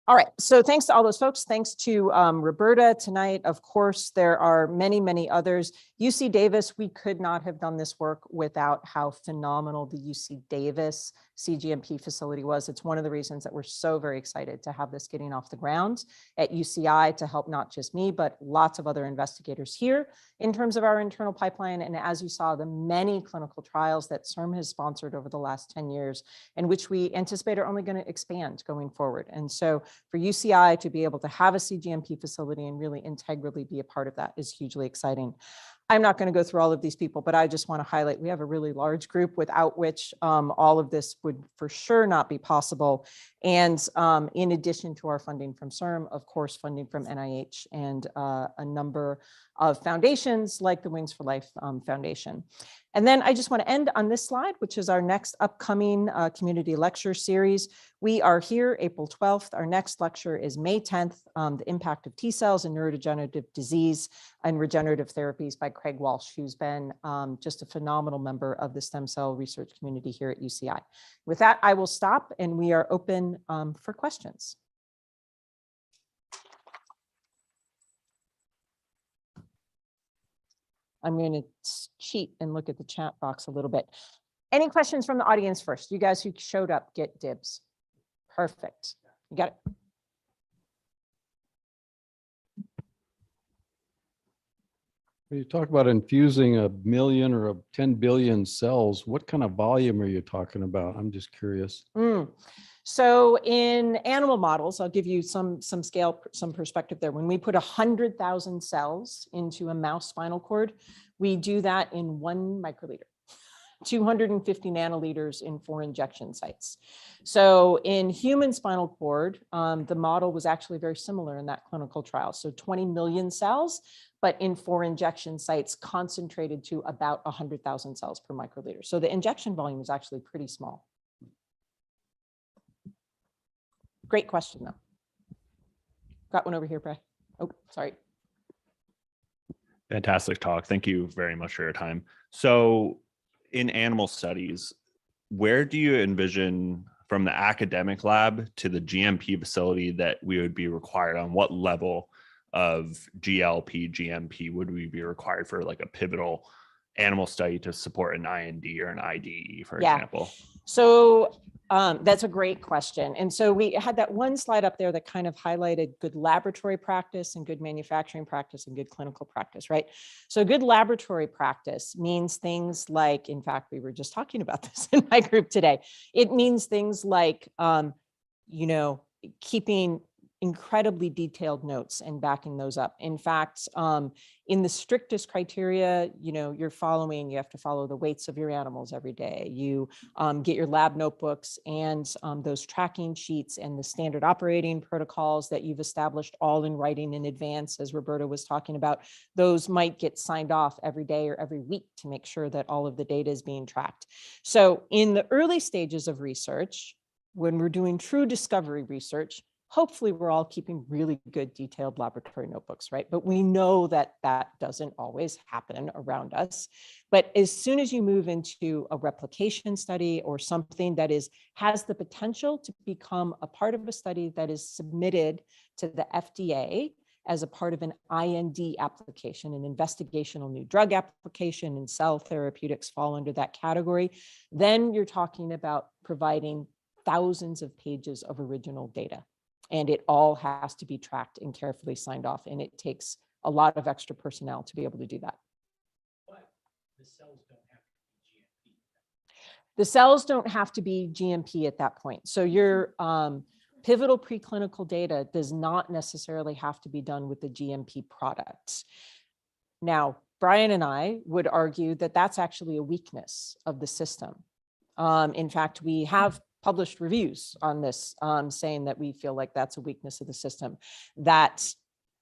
Speaker 1: All right, so thanks to all those folks. Thanks to Roberta tonight. Of course, there are many, many others. UC Davis, we could not have done this work without how phenomenal the UC Davis CGMP facility was. It's one of the reasons that we're so very excited to have this getting off the ground at UCI to help not just me, but lots of other investigators here in terms of our internal pipeline. And as you saw, the many clinical trials that CIRM has sponsored over the last 10 years, and which we anticipate are only going to expand going forward. And so for UCI to be able to have a CGMP facility and really integrally be a part of that is hugely exciting. I'm not going to go through all of these people, but I just want to highlight we have a really large group without which all of this would for sure not be possible. And in addition to our funding from CIRM, of course, funding from NIH and a number of foundations like the Wings for Life Foundation. And then I just want to end on this slide, which is our next upcoming community lecture series. We are here April 12th. Our next lecture is May 10th, the impact of T cells in neurodegenerative disease and regenerative therapies by Craig Walsh, who's been just a phenomenal member of the stem cell research community here at UCI. With that, I will stop and we are open for questions. I'm going to cheat and look at the chat box a little bit. Any questions from the audience first? You guys who showed up get dibs. Perfect. You got it.
Speaker 3: When you talk about infusing 1 million or 10 billion cells, what kind of volume are you talking about? I'm just curious.
Speaker 1: So in animal models, I'll give you some scale, some perspective there. When we put 100,000 cells into a mouse spinal cord, we do that in 1 microliter, 250 nanoliters in 4 injection sites. So in human spinal cord, the model was actually very similar in that clinical trial. So 20 million cells, but in 4 injection sites concentrated to about 100,000 cells per microliter. So the injection volume is actually pretty small. Great question, though. Got one over here, Brad. Oh, sorry.
Speaker 4: Fantastic talk. Thank you very much for your time. So in animal studies, where do you envision from the academic lab to the GMP facility that we would be required on? What level of GLP, GMP would we be required for like a pivotal animal study to support an IND or an IDE, for example?
Speaker 1: So that's a great question. And so we had that one slide up there that kind of highlighted good laboratory practice and good manufacturing practice and good clinical practice, right? So good laboratory practice means things like, in fact, we were just talking about this in my group today. It means things like, you know, keeping incredibly detailed notes and backing those up. In fact, in the strictest criteria, you know, you have to follow the weights of your animals every day. You get your lab notebooks and those tracking sheets and the standard operating protocols that you've established all in writing in advance, as Roberta was talking about. Those might get signed off every day or every week to make sure that all of the data is being tracked. So in the early stages of research, when we're doing true discovery research, hopefully we're all keeping really good detailed laboratory notebooks, right? But we know that that doesn't always happen around us. But as soon as you move into a replication study or something that has the potential to become a part of a study that is submitted to the FDA as a part of an IND application, an investigational new drug application, and cell therapeutics fall under that category, then you're talking about providing thousands of pages of original data. And it all has to be tracked and carefully signed off. And it takes a lot of extra personnel to be able to do that.
Speaker 5: But the cells don't have to be GMP.
Speaker 1: The cells don't have to be GMP at that point. So your pivotal preclinical data does not necessarily have to be done with the GMP products. Now, Brian and I would argue that that's actually a weakness of the system. In fact, we have published reviews on this, saying that we feel like that's a weakness of the system, that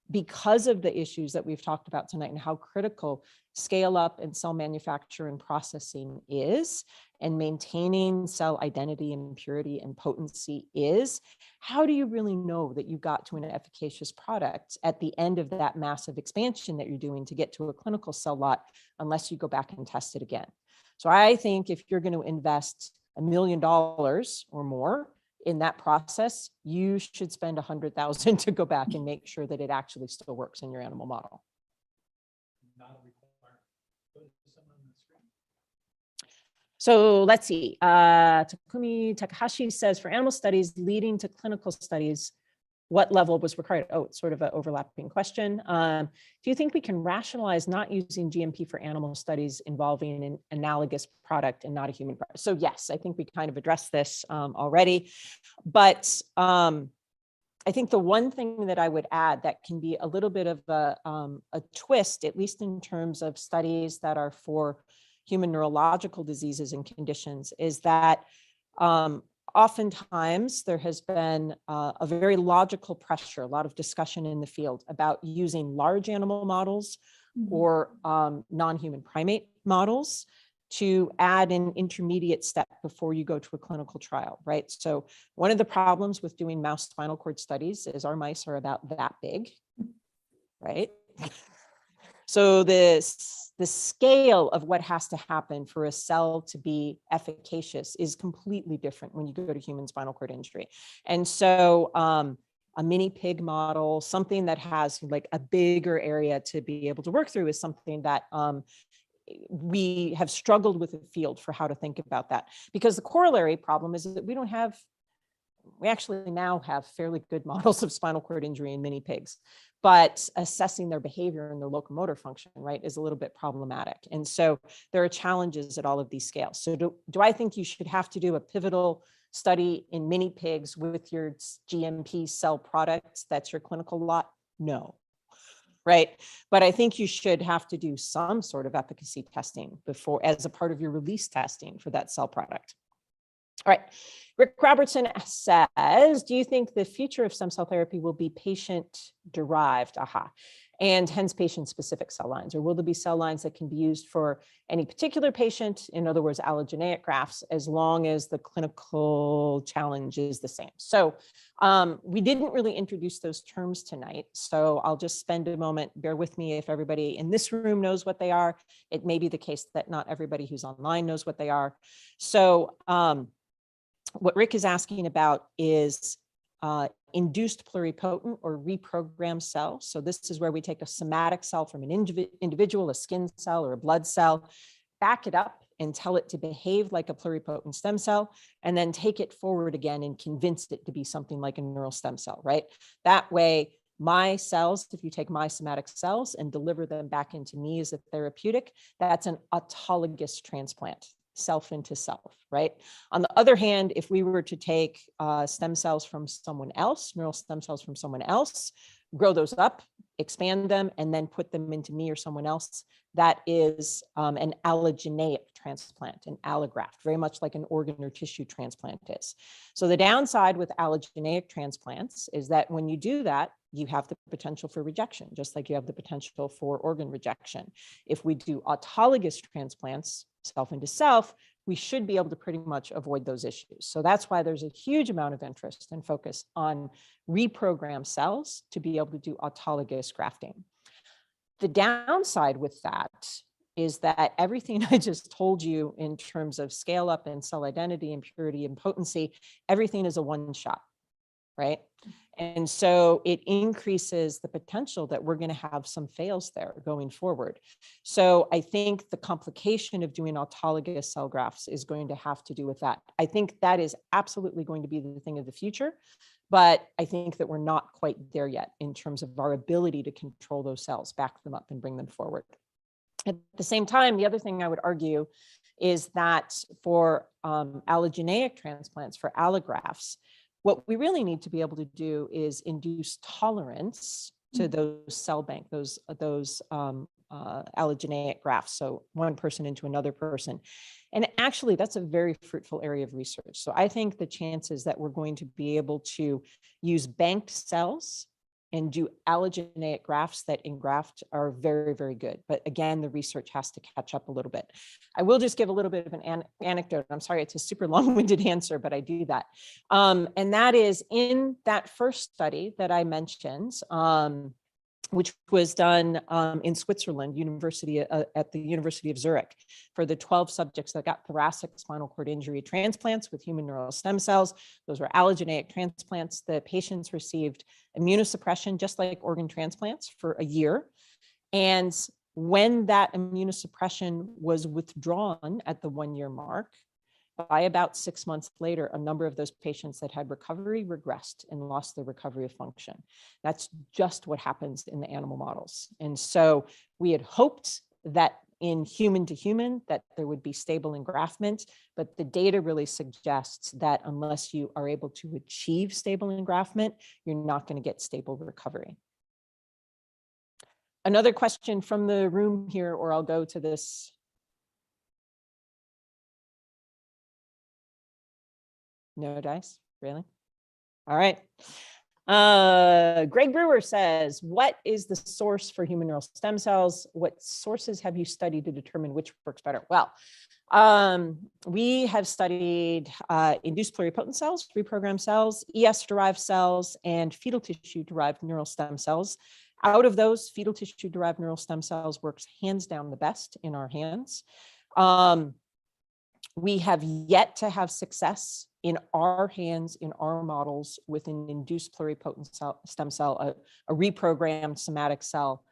Speaker 1: because of the issues that we've talked about tonight and how critical scale up and cell manufacture and processing is, and maintaining cell identity and purity and potency is, how do you really know that you got to an efficacious product at the end of that massive expansion that you're doing to get to a clinical cell lot, unless you go back and test it again? So I think if you're going to invest $1 million or more in that process, you should spend 100,000 to go back and make sure that it actually still works in your animal model.
Speaker 5: Not a requirement. Go to someone on the screen.
Speaker 1: So let's see. Takumi Takahashi says, for animal studies leading to clinical studies, what level was required? Oh, it's sort of an overlapping question. Do you think we can rationalize not using GMP for animal studies involving an analogous product and not a human product? So yes, I think we kind of addressed this already, but I think the one thing that I would add that can be a little bit of a twist, at least in terms of studies that are for human neurological diseases and conditions, is that oftentimes there has been a very logical pressure, a lot of discussion in the field about using large animal models or non-human primate models to add an intermediate step before you go to a clinical trial, right? So one of the problems with doing mouse spinal cord studies is our mice are about that big, right? So the scale of what has to happen for a cell to be efficacious is completely different when you go to human spinal cord injury. And so a mini pig model, something that has like a bigger area to be able to work through, is something that we have struggled with the field for how to think about that. Because the corollary problem is that we actually now have fairly good models of spinal cord injury in mini pigs, but assessing their behavior and their locomotor function, right, is a little bit problematic. And so there are challenges at all of these scales. So do I think you should have to do a pivotal study in mini pigs with your GMP cell products? That's your clinical lot? No. Right. But I think you should have to do some sort of efficacy testing before, as a part of your release testing for that cell product. All right. Rick Robertson says, do you think the future of stem cell therapy will be patient derived? And hence patient specific cell lines, or will there be cell lines that can be used for any particular patient? In other words, allogeneic grafts, as long as the clinical challenge is the same. So we didn't really introduce those terms tonight. So I'll just spend a moment, bear with me if everybody in this room knows what they are. It may be the case that not everybody who's online knows what they are. So what Rick is asking about is induced pluripotent or reprogrammed cell. So this is where we take a somatic cell from an individual, a skin cell or a blood cell, back it up and tell it to behave like a pluripotent stem cell, and then take it forward again and convince it to be something like a neural stem cell, right? That way, my cells, if you take my somatic cells and deliver them back into me as a therapeutic, that's an autologous transplant. Self into self, right? On the other hand, if we were to take stem cells from someone else, neural stem cells from someone else, grow those up, expand them, and then put them into me or someone else, that is an allogeneic transplant, an allograft, very much like an organ or tissue transplant is. So the downside with allogeneic transplants is that when you do that, you have the potential for rejection, just like you have the potential for organ rejection. If we do autologous transplants, self into self, we should be able to pretty much avoid those issues. So that's why there's a huge amount of interest and focus on reprogrammed cells to be able to do autologous grafting. The downside with that is that everything I just told you in terms of scale up and cell identity and purity and potency, everything is a one shot, right? And so it increases the potential that we're going to have some fails there going forward. So I think the complication of doing autologous cell grafts is going to have to do with that. I think that is absolutely going to be the thing of the future, but I think that we're not quite there yet in terms of our ability to control those cells, back them up and bring them forward. At the same time, the other thing I would argue is that for allogeneic transplants, for allografts, what we really need to be able to do is induce tolerance to those cell bank, those allogeneic grafts. So one person into another person. And actually, that's a very fruitful area of research. So I think the chances that we're going to be able to use banked cells and do allogeneic grafts that engraft are very, very good. But again, the research has to catch up a little bit. I will just give a little bit of an anecdote. I'm sorry, it's a super long-winded answer, but I do that. And that is in that first study that I mentioned, which was done in Switzerland, at the University of Zurich, for the 12 subjects that got thoracic spinal cord injury transplants with human neural stem cells. Those were allogeneic transplants. The patients received immunosuppression, just like organ transplants, for a year. And when that immunosuppression was withdrawn at the 1-year mark, by about 6 months later, a number of those patients that had recovery regressed and lost their recovery of function. That's just what happens in the animal models. And so we had hoped that in human to human, that there would be stable engraftment, but the data really suggests that unless you are able to achieve stable engraftment, you're not going to get stable recovery. Another question from the room here, or I'll go to this. No dice, really? All right. Greg Brewer says, what is the source for human neural stem cells? What sources have you studied to determine which works better? Well, we have studied induced pluripotent cells, reprogrammed cells, ES-derived cells, and fetal tissue-derived neural stem cells. Out of those, fetal tissue-derived neural stem cells works hands down the best in our hands. We have yet to have success in our hands, in our models, with an induced pluripotent stem cell, a reprogrammed somatic cell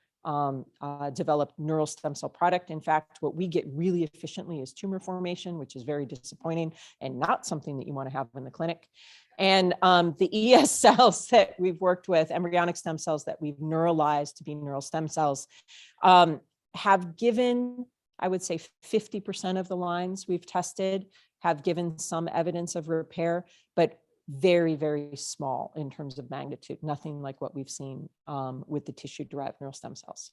Speaker 1: developed neural stem cell product. In fact, what we get really efficiently is tumor formation, which is very disappointing and not something that you want to have in the clinic. And the ES cells that we've worked with, embryonic stem cells that we've neuralized to be neural stem cells, have given, I would say, 50% of the lines we've tested have given some evidence of repair, but very, very small in terms of magnitude, nothing like what we've seen with the tissue-derived neural stem cells.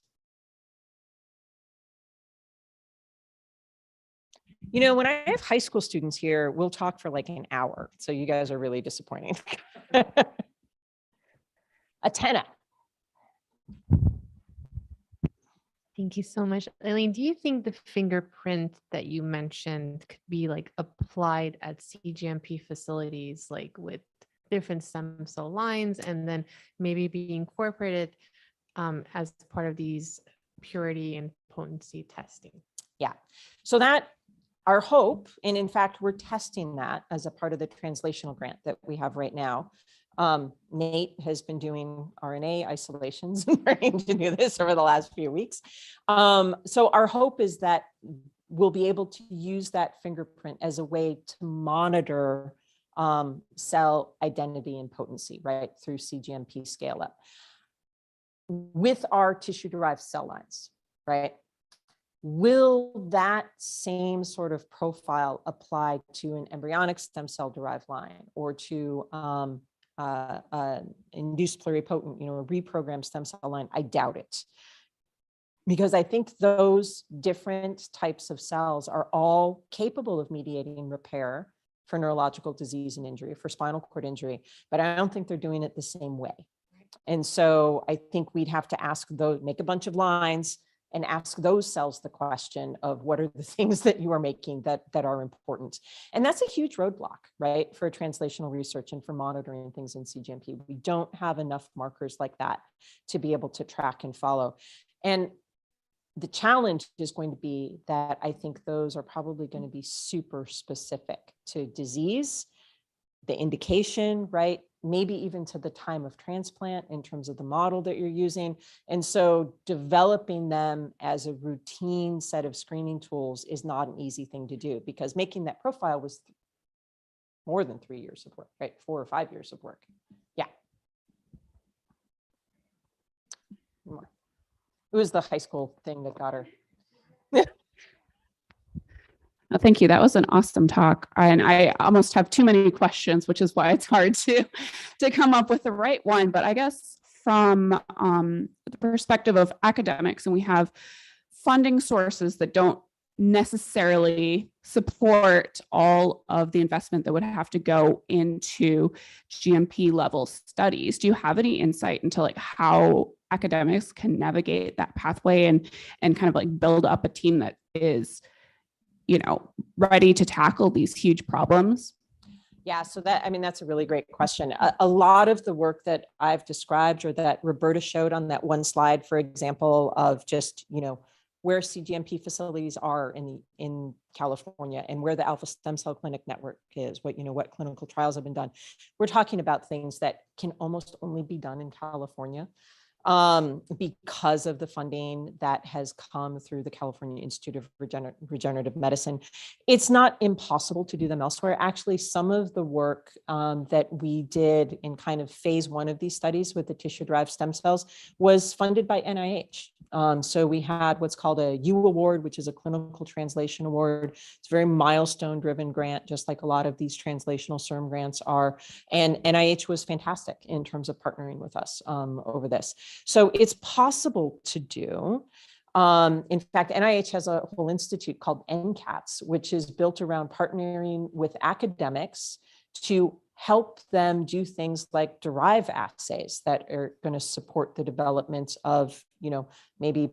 Speaker 1: You know, when I have high school students here, we'll talk for like an hour. So you guys are really disappointing. Atena.
Speaker 6: Thank you so much. Aileen, do you think the fingerprint that you mentioned could be like applied at CGMP facilities, like with different stem cell lines, and then maybe be incorporated as part of these purity and potency testing?
Speaker 1: Yeah, so that our hope, and in fact, we're testing that as a part of the translational grant that we have right now. Nate has been doing RNA isolations and learning to do this over the last few weeks. So our hope is that we'll be able to use that fingerprint as a way to monitor cell identity and potency, right, through CGMP scale up with our tissue-derived cell lines, right? Will that same sort of profile apply to an embryonic stem cell derived line, or to induced pluripotent, you know, a reprogrammed stem cell line? I doubt it, because I think those different types of cells are all capable of mediating repair for neurological disease and injury, for spinal cord injury, but I don't think they're doing it the same way. And so I think we'd have to ask those, make a bunch of lines and ask those cells the question of what are the things that you are making that are important. And that's a huge roadblock, right, for translational research and for monitoring things in CGMP. We don't have enough markers like that to be able to track and follow. And the challenge is going to be that I think those are probably going to be super specific to disease, the indication, right? Maybe even to the time of transplant in terms of the model that you're using. And so developing them as a routine set of screening tools is not an easy thing to do, because making that profile was more than 3 years of work, right? 4 or 5 years of work. Yeah. More. It was the high school thing that got her.
Speaker 7: Oh, thank you. That was an awesome talk. And I almost have too many questions, which is why it's hard to come up with the right one. But I guess from the perspective of academics, and we have funding sources that don't necessarily support all of the investment that would have to go into GMP level studies. Do you have any insight into like how academics can navigate that pathway and kind of like build up a team that is, you know, ready to tackle these huge problems?
Speaker 1: Yeah, so that, I mean, that's a really great question. A lot of the work that I've described or that Roberta showed on that one slide, for example, of just, where CGMP facilities are in California and where the Alpha Stem Cell Clinic network is, what clinical trials have been done. We're talking about things that can almost only be done in California. Because of the funding that has come through the California Institute of Regenerative Medicine. It's not impossible to do them elsewhere. Actually, some of the work that we did in kind of phase 1 of these studies with the tissue-derived stem cells was funded by NIH. So we had what's called a U Award, which is a clinical translation award. It's a very milestone-driven grant, just like a lot of these translational CERM grants are. And NIH was fantastic in terms of partnering with us over this. So it's possible to do. In fact, NIH has a whole institute called NCATS, which is built around partnering with academics to help them do things like derive assays that are going to support the development of, maybe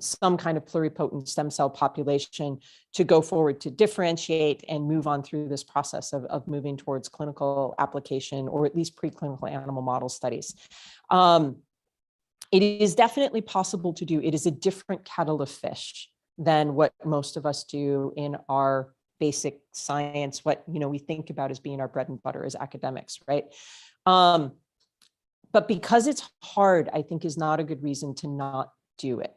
Speaker 1: some kind of pluripotent stem cell population to go forward to differentiate and move on through this process of moving towards clinical application or at least preclinical animal model studies. It is definitely possible to do. It is a different kettle of fish than what most of us do in our basic science, what we think about as being our bread and butter as academics, right? But because it's hard, I think is not a good reason to not do it.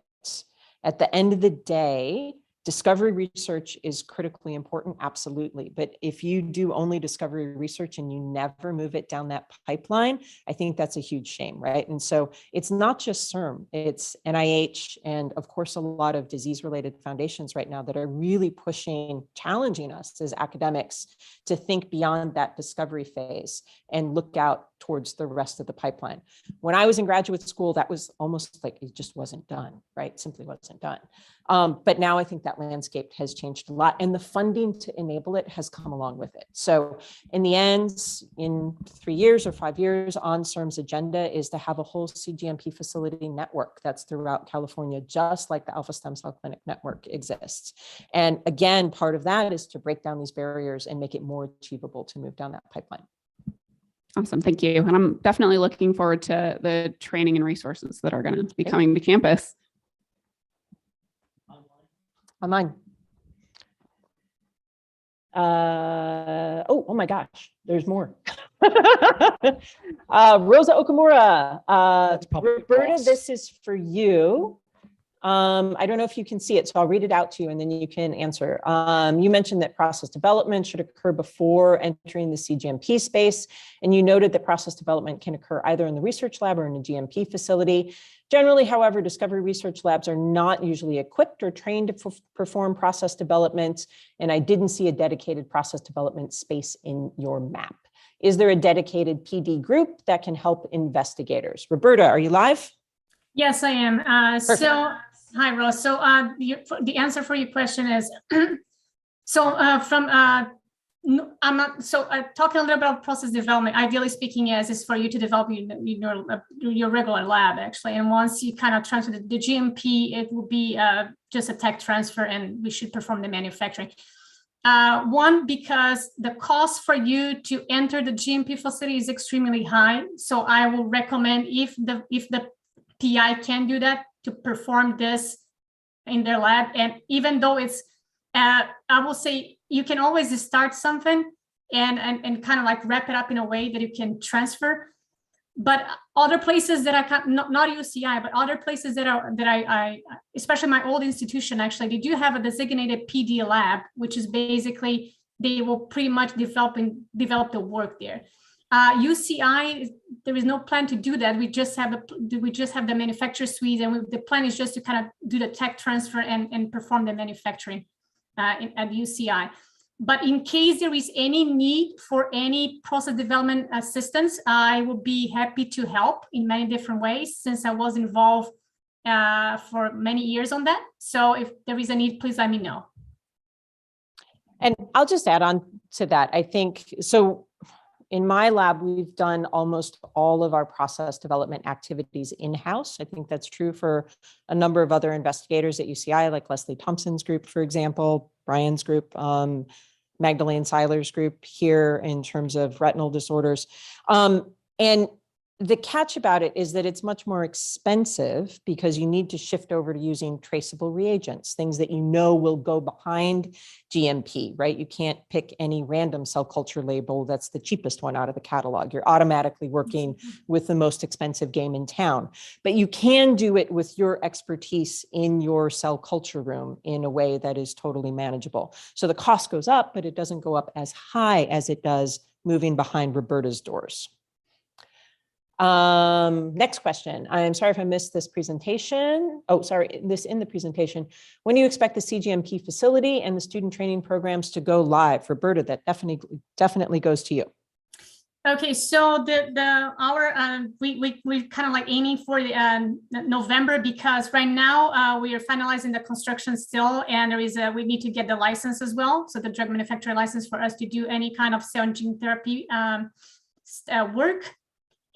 Speaker 1: At the end of the day, discovery research is critically important, absolutely. But if you do only discovery research and you never move it down that pipeline, I think that's a huge shame, right? And so it's not just CERM, it's NIH, and of course, a lot of disease-related foundations right now that are really challenging us as academics to think beyond that discovery phase and look out towards the rest of the pipeline. When I was in graduate school, that was almost like it just wasn't done, right? Simply wasn't done. But now I think that landscape has changed a lot, and the funding to enable it has come along with it. So in the end, in 3 years or 5 years, on CERM's agenda is to have a whole CGMP facility network that's throughout California, just like the Alpha Stem Cell Clinic network exists. And again, part of that is to break down these barriers and make it more achievable to move down that pipeline.
Speaker 7: Awesome. Thank you. And I'm definitely looking forward to the training and resources that are going to be coming to campus.
Speaker 1: Online. Oh my gosh, there's more. Rosa Okamura, Roberta, this is for you. I don't know if you can see it, so I'll read it out to you and then you can answer. You mentioned that process development should occur before entering the CGMP space, and you noted that process development can occur either in the research lab or in a GMP facility. Generally, however, discovery research labs are not usually equipped or trained to perform process development, and I didn't see a dedicated process development space in your map. Is there a dedicated PD group that can help investigators? Roberta, are you live?
Speaker 2: Yes, I am. So, hi, Rose. So the answer for your question is, talking a little about process development, ideally speaking, is for you to develop your regular lab, actually. And once you kind of transfer the GMP, it will be just a tech transfer and we should perform the manufacturing. One, because the cost for you to enter the GMP facility is extremely high. So I will recommend if the PI can do that, to perform this in their lab. And even though it's, I will say, you can always start something and kind of like wrap it up in a way that you can transfer. But other places that I can't, not UCI, but other places that I especially my old institution, actually, they do have a designated PD lab, which is basically, they will pretty much develop the work there. UCI, there is no plan to do that. We just have the manufacturer suite, and the plan is just to kind of do the tech transfer and perform the manufacturing at UCI. But in case there is any need for any process development assistance, I will be happy to help in many different ways, since I was involved for many years on that. So if there is a need, please let me know.
Speaker 1: And I'll just add on to that. I think, so in my lab, we've done almost all of our process development activities in-house. I think that's true for a number of other investigators at UCI, like Leslie Thompson's group, for example, Brian's group. Magdalene Seiler's group here in terms of retinal disorders. And the catch about it is that it's much more expensive because you need to shift over to using traceable reagents, things that you know will go behind GMP, right? You can't pick any random cell culture label that's the cheapest one out of the catalog. You're automatically working with the most expensive game in town. But you can do it with your expertise in your cell culture room in a way that is totally manageable. So the cost goes up, but it doesn't go up as high as it does moving behind Roberta's doors. Next question. I'm sorry if I missed this presentation. Oh, sorry, this in the presentation. When do you expect the CGMP facility and the student training programs to go live? Roberta, that definitely goes to you.
Speaker 2: Okay, so we kind of like aiming for the November, because right now we are finalizing the construction still, and we need to get the license as well. So the drug manufacturer license for us to do any kind of cell and gene therapy work.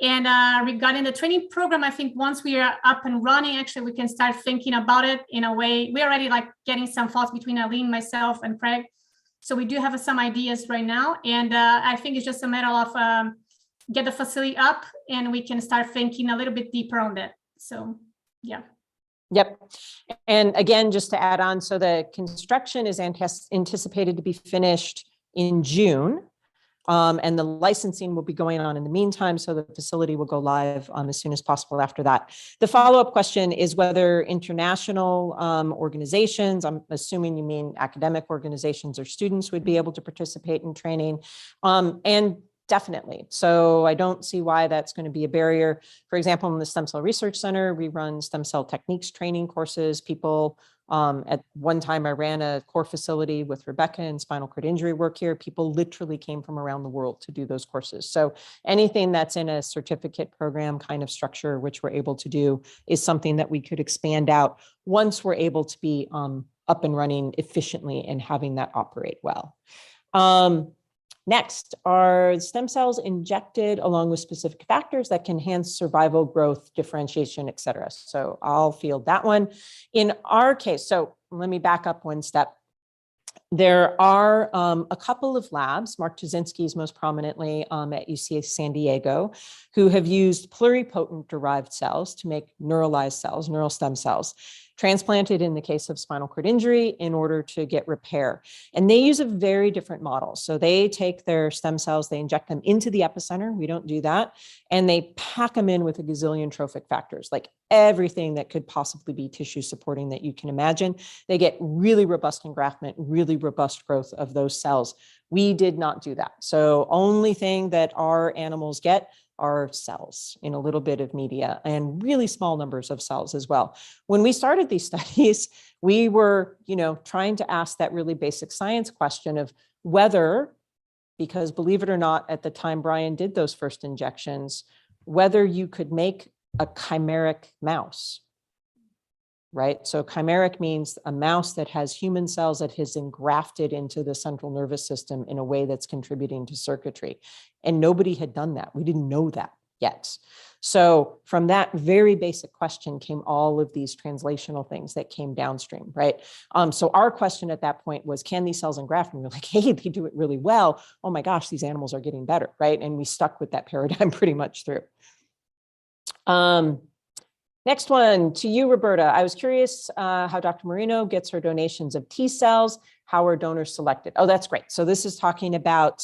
Speaker 2: And regarding the training program, I think once we are up and running, actually, we can start thinking about it in a way. We're already like getting some thoughts between Aileen, myself, and Craig. So we do have some ideas right now. And I think it's just a matter of get the facility up and we can start thinking a little bit deeper on that. So, yeah.
Speaker 1: Yep. And again, just to add on, so the construction is anticipated to be finished in June. And the licensing will be going on in the meantime, so the facility will go live as soon as possible after that. The follow-up question is whether international organizations, I'm assuming you mean academic organizations or students, would be able to participate in training. And definitely. So I don't see why that's going to be a barrier. For example, in the Stem Cell Research Center, we run stem cell techniques training courses. People, at one time I ran a core facility with Rebecca and spinal cord injury work here. People literally came from around the world to do those courses. So anything that's in a certificate program kind of structure, which we're able to do, is something that we could expand out once we're able to be up and running efficiently and having that operate well. Next, are stem cells injected along with specific factors that can enhance survival, growth, differentiation, et cetera? So I'll field that one. In our case, so let me back up one step. There are a couple of labs, Mark Tuzinski's most prominently at UCI San Diego, who have used pluripotent derived cells to make neuralized cells, neural stem cells, transplanted in the case of spinal cord injury in order to get repair. And they use a very different model. So they take their stem cells, they inject them into the epicenter. We don't do that. And they pack them in with a gazillion trophic factors, like everything that could possibly be tissue supporting that you can imagine. They get really robust engraftment, really robust growth of those cells. We did not do that. So only thing that our animals get are cells in a little bit of media and really small numbers of cells as well. When we started these studies, we were, trying to ask that really basic science question of whether, because believe it or not, at the time Brian did those first injections, whether you could make a chimeric mouse, right? So chimeric means a mouse that has human cells that has engrafted into the central nervous system in a way that's contributing to circuitry. And nobody had done that. We didn't know that yet. So from that very basic question came all of these translational things that came downstream, right? So our question at that point was, can these cells engraft? And we're like, hey, they do it really well. Oh my gosh, these animals are getting better, right? And we stuck with that paradigm pretty much through. Next one to you, Roberta. I was curious how Dr. Marino gets her donations of T cells. How are donors selected? Oh, that's great. So this is talking about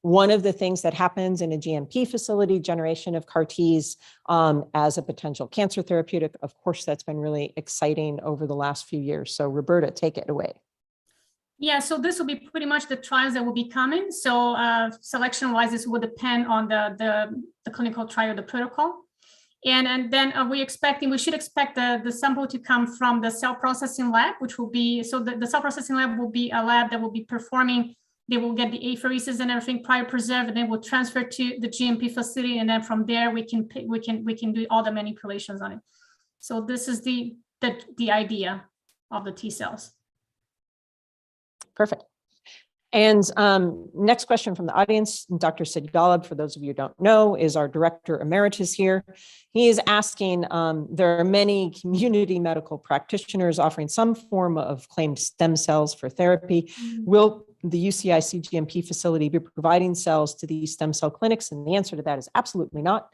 Speaker 1: one of the things that happens in a GMP facility, generation of CAR Ts as a potential cancer therapeutic. Of course, that's been really exciting over the last few years. So Roberta, take it away.
Speaker 2: Yeah, so this will be pretty much the trials that will be coming. So selection-wise, this will depend on the clinical trial, the protocol. And then we should expect the sample to come from the cell processing lab, which will be, so the cell processing lab will be a lab that will be performing, they will get the apheresis and everything cryopreserved, and then we'll transfer to the GMP facility. And then from there, we can do all the manipulations on it. So this is the idea of the T cells.
Speaker 1: Perfect. And next question from the audience, Dr. Sid Golub, for those of you who don't know, is our director emeritus here. He is asking, there are many community medical practitioners offering some form of claimed stem cells for therapy. Will the UCI CGMP facility be providing cells to these stem cell clinics? And the answer to that is absolutely not.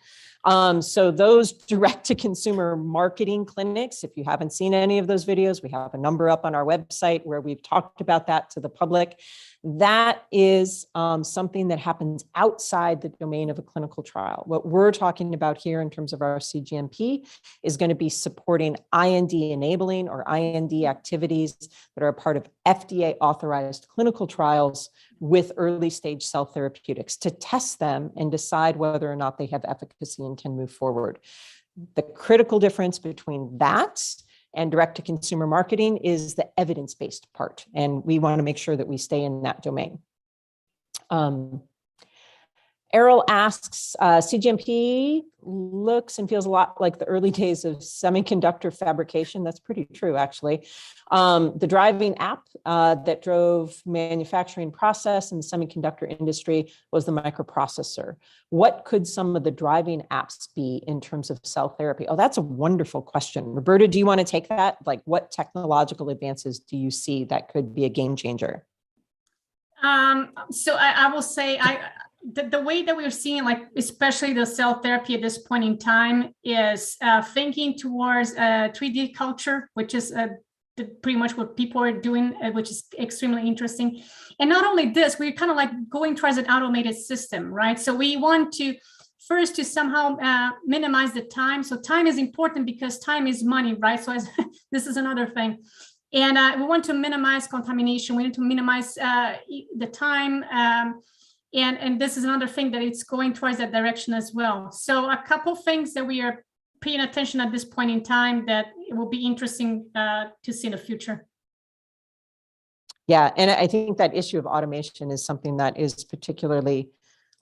Speaker 1: So those direct-to-consumer marketing clinics, if you haven't seen any of those videos, we have a number up on our website where we've talked about that to the public. That is something that happens outside the domain of a clinical trial. What we're talking about here in terms of our CGMP is going to be supporting IND enabling or IND activities that are a part of FDA authorized clinical trials with early stage cell therapeutics to test them and decide whether or not they have efficacy and can move forward. The critical difference between that and direct-to-consumer marketing is the evidence-based part, and we want to make sure that we stay in that domain. Errol asks, CGMP looks and feels a lot like the early days of semiconductor fabrication. That's pretty true, actually. The driving app that drove manufacturing process in the semiconductor industry was the microprocessor. What could some of the driving apps be in terms of cell therapy? Oh, that's a wonderful question. Roberta, do you want to take that? Like, what technological advances do you see that could be a game changer?
Speaker 2: So I will say the way that we're seeing, like, especially the cell therapy at this point in time is thinking towards 3D culture, which is pretty much what people are doing, which is extremely interesting. And not only this, we're kind of like going towards an automated system, right? So we want to first to somehow minimize the time. So time is important because time is money, right? So this is another thing. And we want to minimize contamination. We need to minimize the time. And this is another thing that it's going towards that direction as well. So a couple of things that we are paying attention at this point in time that it will be interesting to see in the future.
Speaker 1: Yeah, and I think that issue of automation is something that is particularly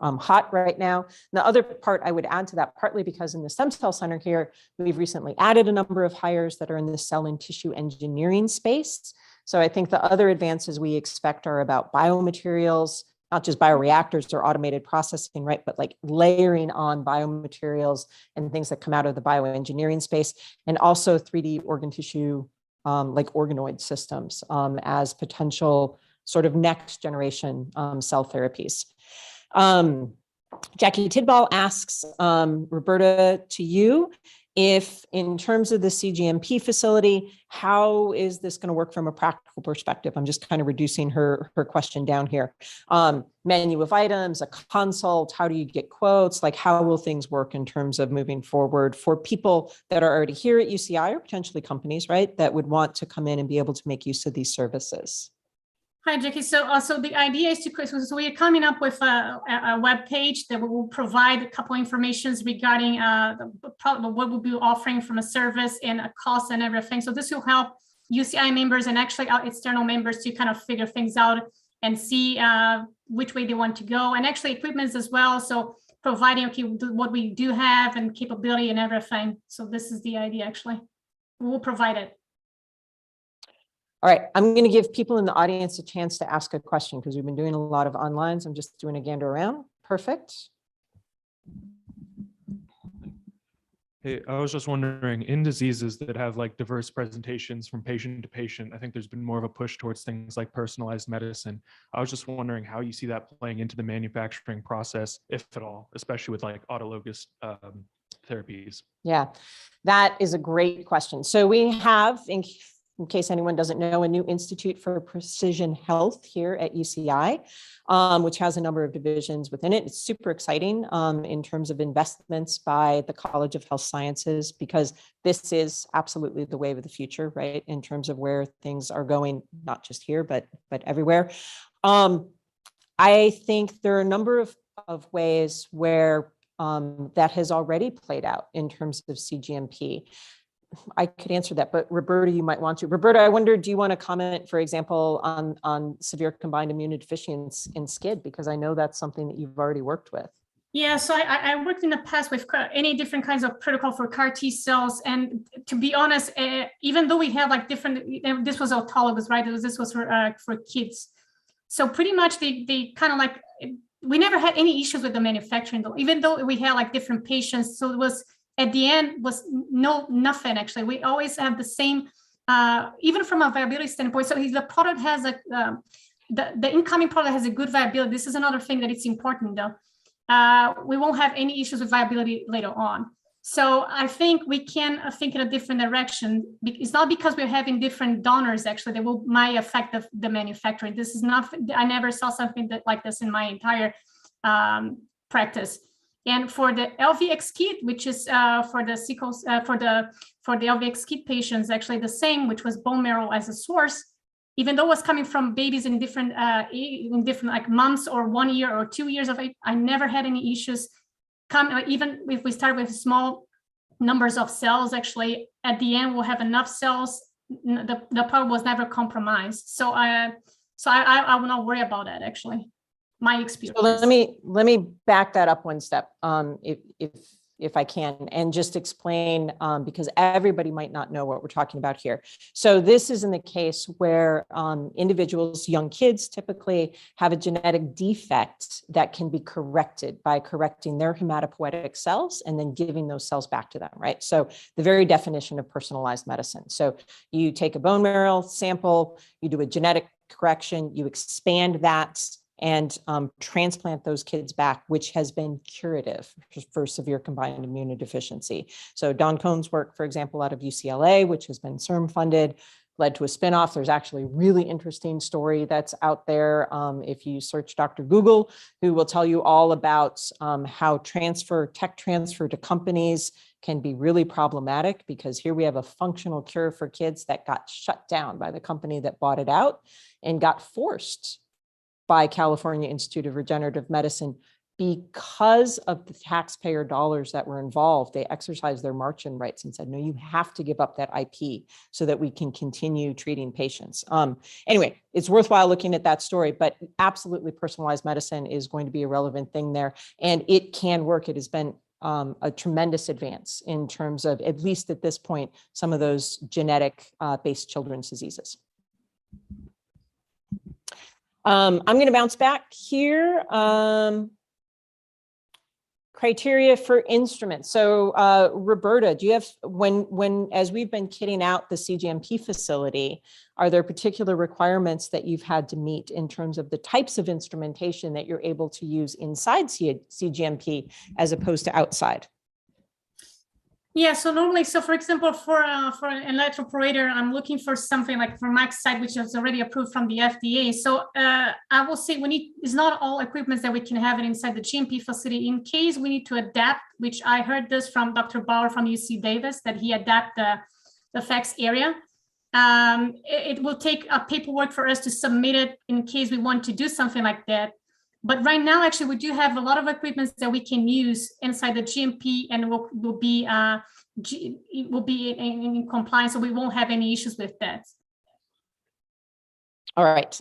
Speaker 1: hot right now. The other part I would add to that, partly because in the Stem Cell Center here, we've recently added a number of hires that are in the cell and tissue engineering space. So I think the other advances we expect are about biomaterials, not just bioreactors or automated processing, right? But like layering on biomaterials and things that come out of the bioengineering space, and also 3D organ tissue, like organoid systems as potential sort of next generation cell therapies. Jackie Tidball asks, Roberta, to you, if in terms of the CGMP facility, how is this going to work from a practical perspective? I'm just kind of reducing her question down here. Menu of items, a consult, how do you get quotes? Like, how will things work in terms of moving forward for people that are already here at UCI or potentially companies, right, that would want to come in and be able to make use of these services?
Speaker 2: Hi, Jackie. So the idea is so we are coming up with a web page that will provide a couple informations regarding what we'll be offering from a service and a cost and everything. So this will help UCI members and actually our external members to kind of figure things out and see which way they want to go, and actually equipments as well. So providing what we do have and capability and everything. So this is the idea. Actually, we will provide it.
Speaker 1: All right, I'm going to give people in the audience a chance to ask a question because we've been doing a lot of onlines. I'm just doing a gander around. Perfect.
Speaker 8: Hey, I was just wondering, in diseases that have like diverse presentations from patient to patient, I think there's been more of a push towards things like personalized medicine. I was just wondering how you see that playing into the manufacturing process, if at all, especially with like autologous therapies. Yeah,
Speaker 1: that is a great question. So we have, in case anyone doesn't know, a new Institute for Precision Health here at UCI, which has a number of divisions within it. It's super exciting in terms of investments by the College of Health Sciences, because this is absolutely the wave of the future, right? In terms of where things are going, not just here, but everywhere. I think there are a number of ways where that has already played out in terms of CGMP. I could answer that, but Roberta, you might want to. Roberta, I wonder, do you want to comment, for example, on severe combined immunodeficiency in SCID? Because I know that's something that you've already worked with.
Speaker 2: Yeah, so I worked in the past with any different kinds of protocol for CAR T cells. And to be honest, even though we have like different, this was autologous, right? This was for kids. So pretty much they kind of like, we never had any issues with the manufacturing, though, even though we had like different patients. So it was, at the end was nothing actually. We always have the same, even from a viability standpoint. So the product has the incoming product has a good viability. This is another thing that it's important though. We won't have any issues with viability later on. So I think we can think in a different direction. It's not because we're having different donors actually that might affect the manufacturing. This is not, I never saw something like this in my entire practice. And for the LVX kit, which is for the sickles, for the LVX kit patients, actually the same, which was bone marrow as a source, even though it was coming from babies in different like months or 1 year or 2 years of age, I never had any issues. Even if we start with small numbers of cells, actually at the end we'll have enough cells. The product was never compromised. So I will not worry about that actually. My experience.
Speaker 1: So let me back that up one step, if I can, and just explain, because everybody might not know what we're talking about here. So this is in the case where individuals, young kids typically have a genetic defect that can be corrected by correcting their hematopoietic cells and then giving those cells back to them, right? So the very definition of personalized medicine. So you take a bone marrow sample, you do a genetic correction, you expand that, and transplant those kids back, which has been curative for severe combined immunodeficiency. So Don Cohn's work, for example, out of UCLA, which has been CIRM funded, led to a spinoff. There's actually a really interesting story that's out there. If you search Dr. Google, who will tell you all about how tech transfer to companies can be really problematic, because here we have a functional cure for kids that got shut down by the company that bought it out and got forced by California Institute of Regenerative Medicine because of the taxpayer dollars that were involved. They exercised their marching rights and said, no, you have to give up that IP so that we can continue treating patients. Anyway, it's worthwhile looking at that story, but absolutely personalized medicine is going to be a relevant thing there, and it can work. It has been a tremendous advance in terms of, at least at this point, some of those genetic based children's diseases. I'm going to bounce back here. Criteria for instruments. So Roberta, do you have, as we've been kitting out the CGMP facility, are there particular requirements that you've had to meet in terms of the types of instrumentation that you're able to use inside CGMP as opposed to outside?
Speaker 2: Yeah, so normally, so for example, for an electroporator, I'm looking for something like for MaxSite, which is already approved from the FDA. So I will say it's not all equipment that we can have it inside the GMP facility. In case we need to adapt, which I heard this from Dr. Bauer from UC Davis, that he adapt the fax area. It will take a paperwork for us to submit it in case we want to do something like that. But right now, actually, we do have a lot of equipment that we can use inside the GMP, and will be in compliance, so we won't have any issues with that.
Speaker 1: All right.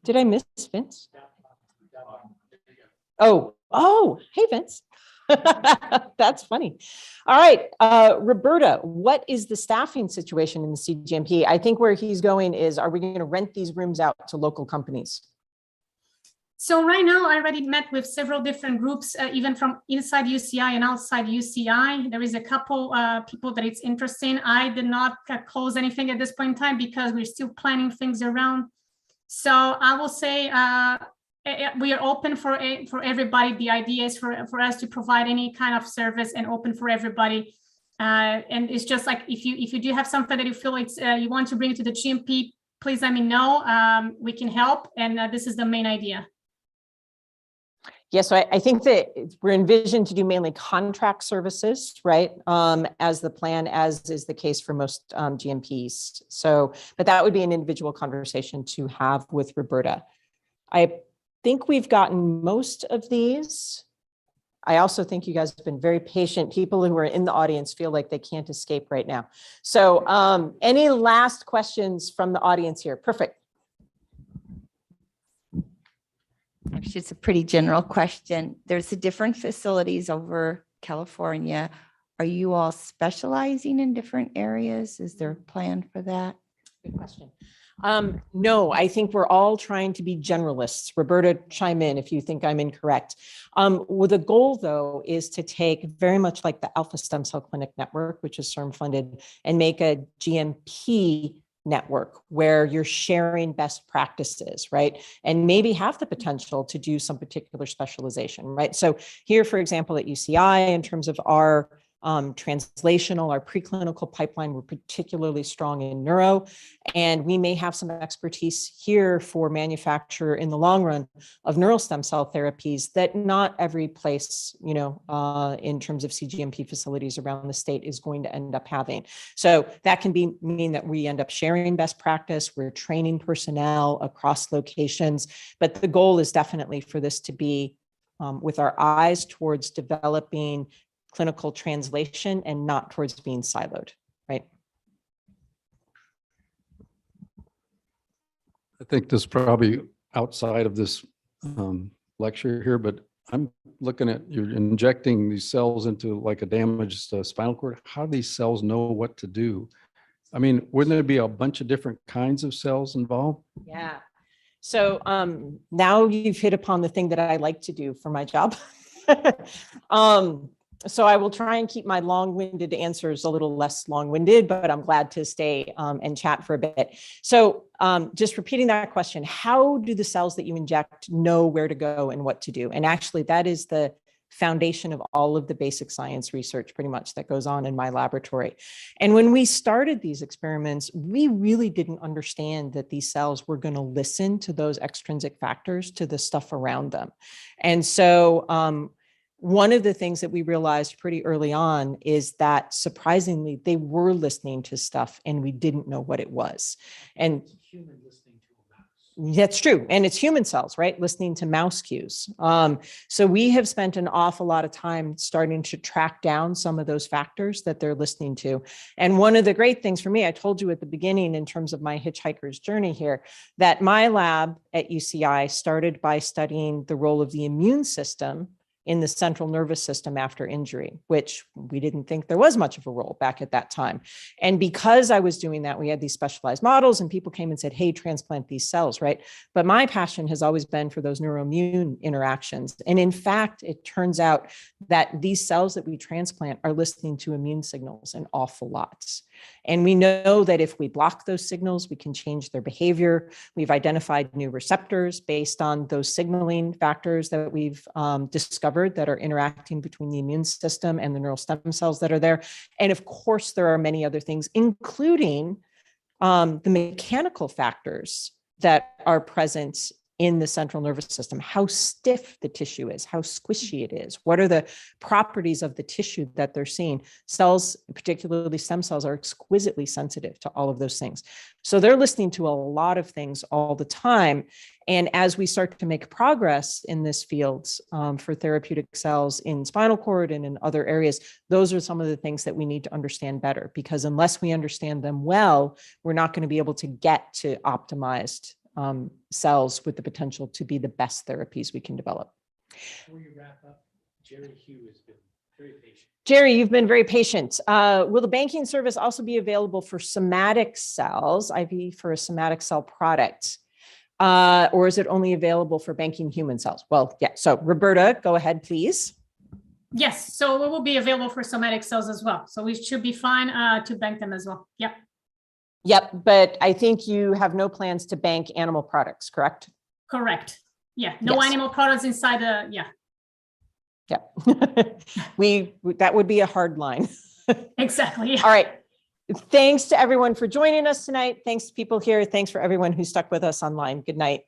Speaker 1: Did I miss Vince? Oh, hey, Vince. That's funny. All right, Roberta, what is the staffing situation in the CGMP? I think where he's going is, are we going to rent these rooms out to local companies?
Speaker 2: So right now, I already met with several different groups, even from inside UCI and outside UCI. There is a couple people that it's interesting. I did not close anything at this point in time because we're still planning things around. So I will say, we are open for everybody. The idea is for us to provide any kind of service and open for everybody. And it's just like, if you do have something that you feel it's you want to bring it to the GMP, please let me know. We can help, and this is the main idea.
Speaker 1: Yes, so I think that we're envisioned to do mainly contract services, right? As the plan, as is the case for most GMPs. So, but that would be an individual conversation to have with Roberta. I think we've gotten most of these. I also think you guys have been very patient. People who are in the audience feel like they can't escape right now. So any last questions from the audience here? Perfect.
Speaker 9: Actually, it's a pretty general question. There's the different facilities over California. Are you all specializing in different areas? Is there a plan for that?
Speaker 1: Good question. No, I think we're all trying to be generalists. Roberta, chime in if you think I'm incorrect. Well, the goal, though, is to take very much like the Alpha Stem Cell Clinic Network, which is CIRM funded, and make a GMP network where you're sharing best practices, right? And maybe have the potential to do some particular specialization, right? So here, for example, at UCI, in terms of our translational, our preclinical pipeline, we're particularly strong in neuro, and we may have some expertise here for manufacture in the long run of neural stem cell therapies that not every place, in terms of CGMP facilities around the state is going to end up having. So that can mean that we end up sharing best practice, we're training personnel across locations, but the goal is definitely for this to be with our eyes towards developing clinical translation and not towards being siloed, right?
Speaker 3: I think this is probably outside of this lecture here, but I'm looking at you're injecting these cells into like a damaged spinal cord. How do these cells know what to do? I mean, wouldn't there be a bunch of different kinds of cells involved?
Speaker 1: Yeah. So now you've hit upon the thing that I like to do for my job. So I will try and keep my long-winded answers a little less long-winded, but I'm glad to stay and chat for a bit. So just repeating that question, how do the cells that you inject know where to go and what to do? And actually, that is the foundation of all of the basic science research pretty much that goes on in my laboratory. And when we started these experiments, we really didn't understand that these cells were going to listen to those extrinsic factors, to the stuff around them. And so one of the things that we realized pretty early on is that surprisingly, they were listening to stuff and we didn't know what it was. And
Speaker 5: Human listening to a mouse.
Speaker 1: that's true. And it's human cells, right? Listening to mouse cues. So we have spent an awful lot of time starting to track down some of those factors that they're listening to. And one of the great things for me, I told you at the beginning in terms of my hitchhiker's journey here, that my lab at UCI started by studying the role of the immune system in the central nervous system after injury, which we didn't think there was much of a role back at that time. And because I was doing that, we had these specialized models and people came and said, hey, transplant these cells, right? But my passion has always been for those neuroimmune interactions. And in fact, it turns out that these cells that we transplant are listening to immune signals an awful lot. And we know that if we block those signals, we can change their behavior. We've identified new receptors based on those signaling factors that we've discovered that are interacting between the immune system and the neural stem cells that are there. And of course, there are many other things, including the mechanical factors that are present in the central nervous system, how stiff the tissue is, how squishy it is, what are the properties of the tissue that they're seeing. Cells, particularly stem cells, are exquisitely sensitive to all of those things. So they're listening to a lot of things all the time. And as we start to make progress in this field for therapeutic cells in spinal cord and in other areas, those are some of the things that we need to understand better, because unless we understand them well, we're not going to be able to get to optimized cells with the potential to be the best therapies we can develop.
Speaker 5: Before you wrap up, Jerry Hugh has been very patient.
Speaker 1: Jerry, you've been very patient. Will the banking service also be available for somatic cells, IV for a somatic cell product? Or is it only available for banking human cells? Well, yeah. So Roberta, go ahead, please.
Speaker 2: Yes, so it will be available for somatic cells as well. So we should be fine to bank them as well. Yep.
Speaker 1: Yep, but I think you have no plans to bank animal products, correct?
Speaker 2: Correct. Yeah, no
Speaker 1: Yes.
Speaker 2: animal products inside the, yeah.
Speaker 1: Yeah. That would be a hard line.
Speaker 2: Exactly.
Speaker 1: All right. Thanks to everyone for joining us tonight. Thanks to people here. Thanks for everyone who stuck with us online. Good night.